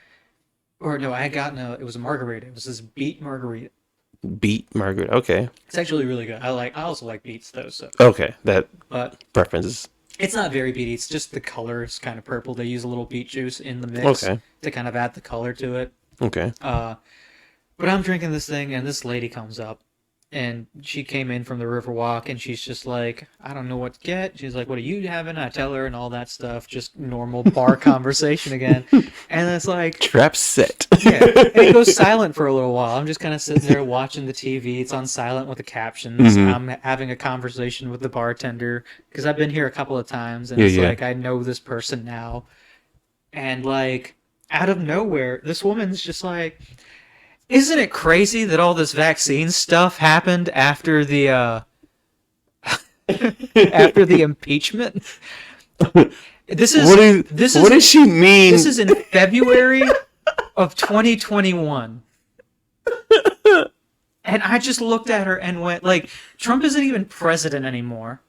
or no, I had gotten it was a margarita. It was this beet margarita. Beat Margaret. Okay. It's actually really good. I also like beets though. So, Okay. That but preference is It's not very beety. It's just the color is kind of purple. They use a little beet juice in the mix Okay. to kind of add the color to it. Okay. But I'm drinking this thing, and this lady comes up, and she came in from the Riverwalk, and she's just like, I don't know what to get. She's like, what are you having? I tell her, and all that stuff. Just normal bar conversation again. And it's like, Trap set. yeah. And it goes silent for a little while. I'm just kind of sitting there watching the TV. It's on silent with the captions. I'm having a conversation with the bartender because I've been here a couple of times, and Yeah, it's yeah. like, I know this person now. And like, out of nowhere, this woman's just like, isn't it crazy that all this vaccine stuff happened after the after the impeachment? This is What does she mean? this is in February of 2021. And I just looked at her and went like, Trump isn't even president anymore.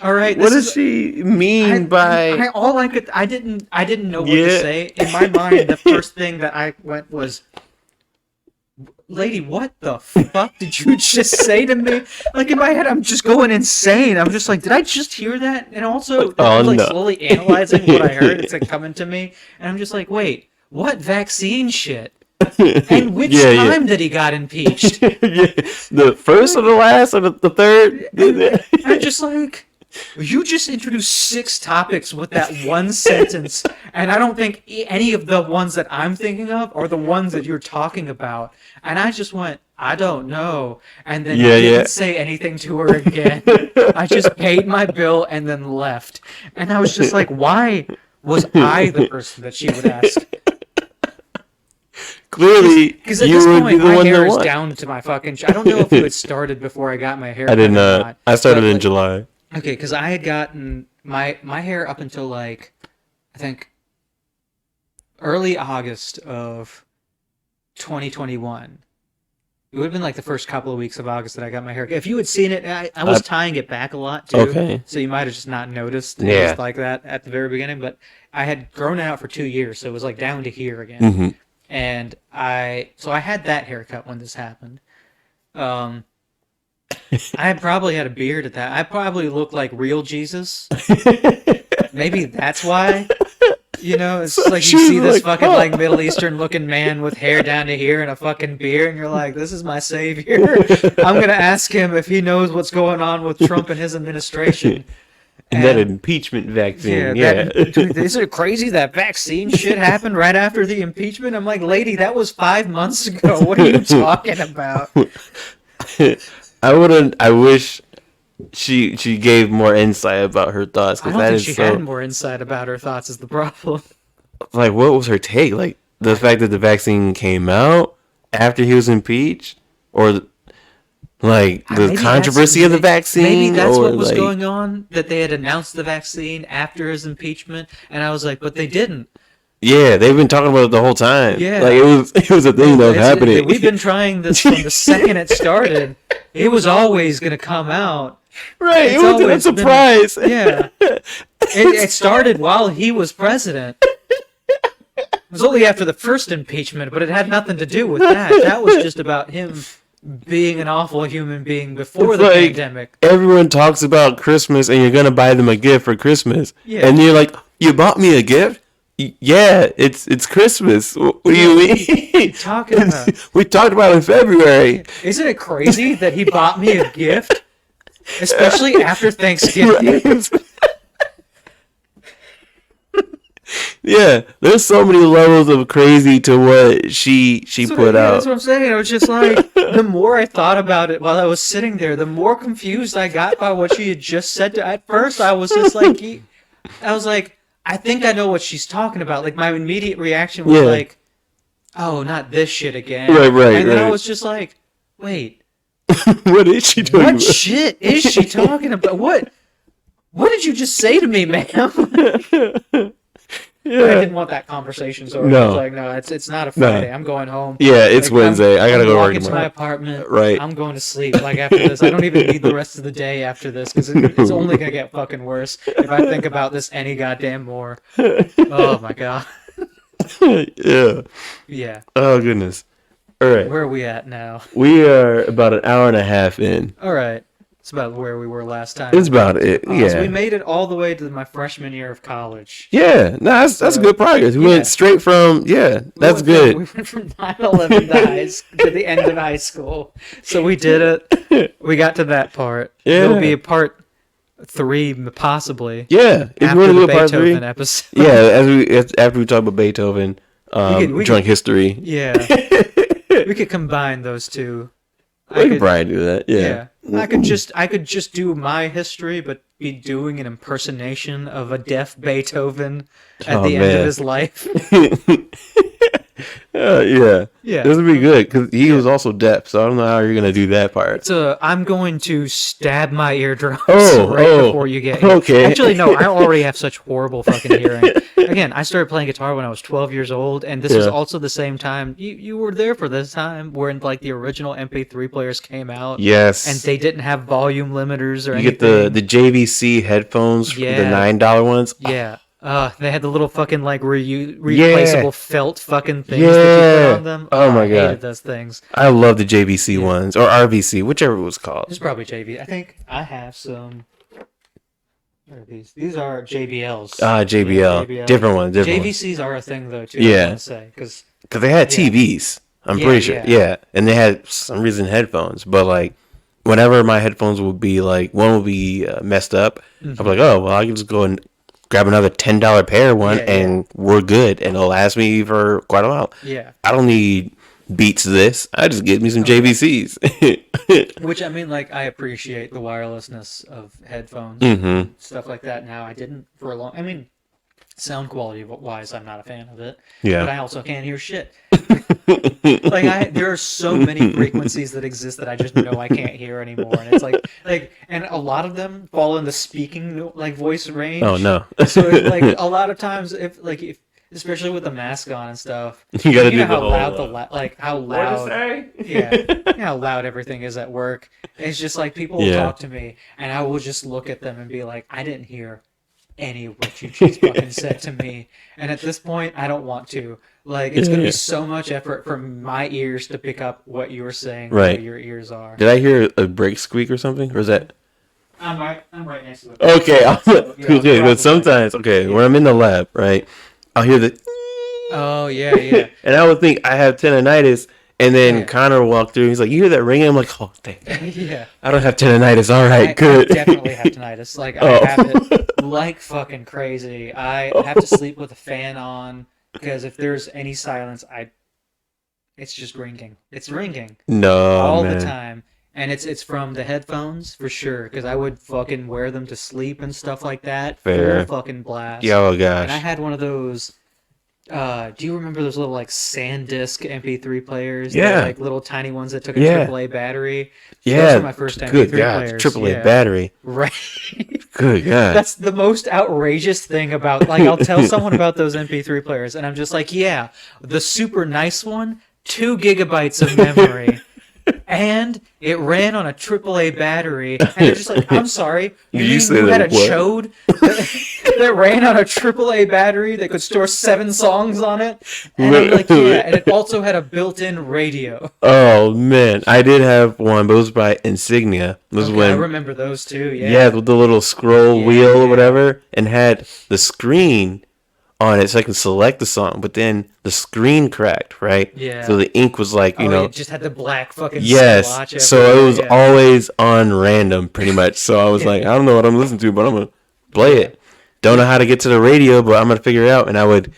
All right, What this does she mean by? I didn't know what to say. In my mind, the first thing that I went was, lady, what the fuck did you just say to me? Like, in my head, I'm just going insane. I'm just like, did I just hear that? And also, Oh, I'm like no. slowly analyzing what I heard. It's like coming to me, and I'm just like, wait, what vaccine shit? And which time that he got impeached? Yeah. The first or the last or the third? I'm just like, you just introduced 6 topics with that one sentence, and I don't think any of the ones that I'm thinking of are the ones that you're talking about. And I just went, I don't know, and then didn't say anything to her again. I just paid my bill and then left. And I was just like, why was I the person that she would ask? Clearly, Because at you this would be point, the my one hair that is won. down to my fucking. I don't know if you had started before I got my hair. I did or not. not. I started But, in like, July. Okay, because I had gotten my hair up until like, I think early August of 2021. It would have been like the first couple of weeks of August that I got my hair. If you had seen it, I was tying it back a lot too. Okay. So you might have just not noticed. It Yeah. was like that at the very beginning, but I had grown it out for 2 years, so it was like down to here again. Mm-hmm. And I had that haircut when this happened. I probably had a beard at that. I probably looked like real Jesus. Maybe that's why. You know, it's So like you she's see this like, fucking huh. like Middle Eastern looking man with hair down to here and a fucking beard, and you're like, this is my savior. I'm gonna ask him if he knows what's going on with Trump and his administration. And that impeachment vaccine. Yeah. Dude, is it crazy that vaccine shit happened right after the impeachment? I'm like, lady, that was 5 months ago. What are you talking about? I wish she gave more insight about her thoughts I because don't that think is she so. had more insight about her thoughts is the problem. Like, what was her take? Like the fact that the vaccine came out after he was impeached, or like the Maybe controversy of the vaccine. Maybe that's or what was like, going on, that they had announced the vaccine after his impeachment, and I was like, but they didn't. Yeah, they've been talking about it the whole time. Yeah. Like it was a thing that was happening. We've been trying this from the second it started. It was always going to come out. Right, It's it wasn't a always been- surprise. Yeah. It started while he was president. It was only after the first impeachment, but it had nothing to do with that. That was just about him being an awful human being before It's the like, pandemic. everyone talks about Christmas and you're gonna buy them a gift for Christmas. Yeah. And you're like, you bought me a gift? Yeah, it's Christmas. What do you mean? Talking about. We talked about it in February. Isn't it crazy that he bought me a gift? Especially after Thanksgiving. Right. Yeah, there's so many levels of crazy to what she put out. That's what I'm saying. I was just like, the more I thought about it while I was sitting there, the more confused I got by what she had just said. At first, I was just like, I think I know what she's talking about. Like, my immediate reaction was Yeah. like, oh, not this shit again. Right, And then I right. was just like, wait, What is she doing? what shit is she talking about? What did you just say to me, ma'am? I Yeah. didn't want that conversation, so I No. was like, no, it's not a Friday. I'm going home. Yeah, it's Like, Wednesday. I gotta I'm go to work walking to my tomorrow. apartment. Right. I'm going to sleep. Like after this, I don't even need the rest of the day after this because it's only gonna get fucking worse if I think about this any goddamn more. Oh my god. Yeah. Yeah. Oh goodness. All right. Where are we at now? We are about an hour and a half in. All right. It's about where we were last It's time. about it. So we Yeah. made it all the way to my freshman year of college. Yeah. No, that's So good progress. We yeah, went straight from, yeah, we that's went from good. we went from 9/11 to the end of high school. So we did it. We got to that part. There'll be Yeah. a part three possibly Yeah. If you want after to the do a part three, Beethoven episode. yeah, after we talk about Beethoven, We drunk could history. yeah, we could combine those two. I We could could probably do that. Yeah. yeah. I could just do my history, but be doing an impersonation of a deaf Beethoven at Oh the end of man. his life. Yeah. Yeah. This would be good because he Yeah. was also deaf, so I don't know how you're gonna do that part. So I'm going to stab my eardrums Oh, right oh, before you get here. okay. Actually, no, I already have such horrible fucking hearing. Again, I started playing guitar when I was 12 years old, and this was Yeah. also the same time you were there for this time when like the original MP3 players came out, Yes. and they didn't have volume limiters or You get anything. the JVC headphones, the Yeah. $9 ones. Yeah. They had the little fucking like Yeah. replaceable felt fucking things that you Yeah. put on them. Oh my I hated God. those things. I love the JVC ones or RVC, whichever it was called. It's probably JB. I think I have some. What are these? These are JBLs. JBL. JBL. Different ones, different ones. JVCs are a thing though too. Yeah. I want to say because Because they had Yeah. TVs. I'm Yeah, pretty sure. yeah. Yeah. And they had, for some reason, headphones. But, like, whenever my headphones would be, like, one would be messed up, Mm-hmm. I'm like, oh, well, I can just go and grab another $10 pair one Yeah, and we're good. And it'll last me for quite a while. yeah. I don't need Beats this. I just get me some JVCs. Which I mean, like I appreciate the wirelessness of headphones, Mm-hmm. stuff like that. Now I didn't for a long. I mean, sound quality wise, I'm not a fan of it. Yeah. But I also can't hear shit. Like there are so many frequencies that exist that I just know I can't hear anymore, and it's and a lot of them fall in the speaking like voice range. Oh, no. So like a lot of times, if especially with the mask on and stuff, You gotta you do know the how whole, loud how loud yeah, you know how loud everything is at work. It's just like people will Yeah. talk to me, and I will just look at them and be like, I didn't hear any of what you just fucking said to me. And at this point, I don't want to. Like, it's going to Yeah. be so much effort for my ears to pick up what you were saying, Right. where your ears are. Did I hear a brake squeak or something? Or is that... I'm right next to it. Okay, So, yeah, okay, probably. but sometimes, okay, when I'm in the lab, right, I'll hear the... Oh, yeah, yeah. And I would think I have tendonitis, and then Yeah. Connor walked through, he's like, you hear that ringing? I'm like, oh, thank God. Yeah. I don't have tendonitis, all right, I good. definitely have tinnitus. Like, I Oh. have it like fucking crazy. I have to sleep with a fan on because if there's any silence, it's just ringing. It's ringing No, all man. the time. And it's from the headphones for sure because I would fucking wear them to sleep and stuff like that. Fair. Full fucking blast. Yeah, oh, And I gosh. had one of those. Do you remember those little like SanDisk MP3 players? Yeah. They're, like little tiny ones that took a Yeah. AAA battery. Yeah, Those were my first MP3 good God, players. AAA yeah. battery. Right. Good God. That's the most outrageous thing about like I'll tell someone about those MP3 players and I'm just like, yeah, the super nice one, 2 gigabytes of memory. And it ran on a AAA battery, and they're just like, "I'm sorry, you mean said you had a what? chode that ran on a AAA battery that could store 7 songs on it?" And I'm like, "Yeah," and it also had a built-in radio. Oh, man. I did have one, but it was by Insignia. It was Okay, I when... remember those too. Yeah. Yeah, with the little scroll Yeah, wheel or yeah. whatever, and had the screen on it so I could select the song, but then the screen cracked, right? Yeah. So the ink was like, you know, it just had the black fucking yes. splotch So it everywhere, was yeah. always on random, pretty much. So I was like, I don't know what I'm listening to, but I'm gonna play it. Don't know how to get to the radio, but I'm gonna figure it out. And I would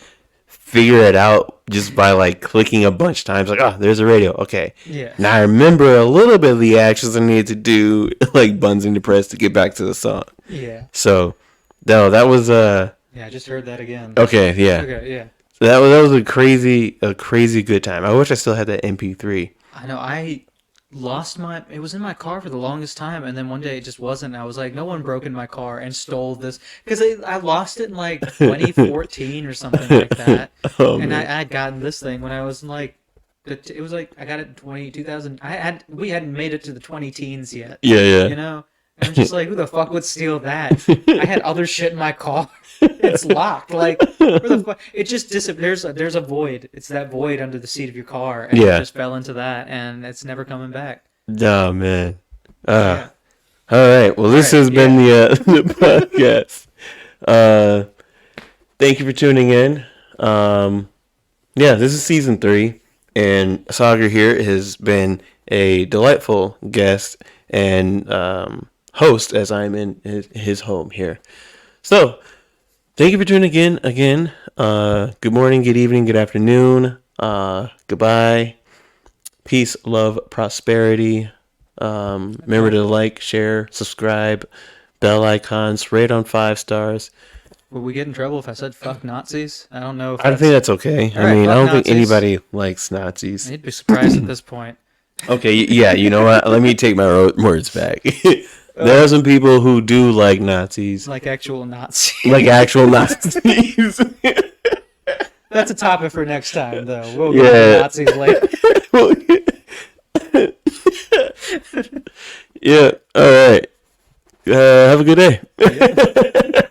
figure it out just by like clicking a bunch of times. Like, oh, there's a radio. Okay. Yeah. Now I remember a little bit of the actions I needed to do, like buttons to press to get back to the song. Yeah. So, no, that was Yeah, I just heard that again. okay, yeah. Okay, yeah. That was a crazy good time. I wish I still had that MP3. I know. I lost it was in my car for the longest time, and then one day it just wasn't. I was like, no one broke in my car and stole this because I lost it in like 2014 or something like that. Oh, And man. I had gotten this thing when I was in like it was like I got it in 2000. We hadn't made it to the 20 teens yet. Yeah, yeah. You know. And I'm just like, who the fuck would steal that? I had other shit in my car. It's locked. Like, where the fuck? It just disappears. There's a void. It's that void under the seat of your car, and Yeah. it just fell into that, and it's never coming back. Oh, man. Yeah. All right. Well, All this right, has been yeah. the podcast. Uh, Thank you for tuning in. Yeah, this is season 3, and Sagar here has been a delightful guest and host as I'm in his home here. So, thank you for tuning in again. Good morning, good evening, good afternoon. Goodbye. Peace, love, prosperity. Remember to like, share, subscribe, bell icons, rate on 5 stars. Would we get in trouble if I said fuck Nazis? I don't know if I think that's. that's okay. All I right, mean, I fuck don't think Nazis. anybody likes Nazis. You'd be surprised at this point. Okay, yeah, you know what? Let me take my words back. There are Uh, some people who do like Nazis, like actual Nazis. like actual Nazis. That's a topic for next time, though. We'll get into Yeah. Nazis later. Yeah. All right. Have a good day. Yeah.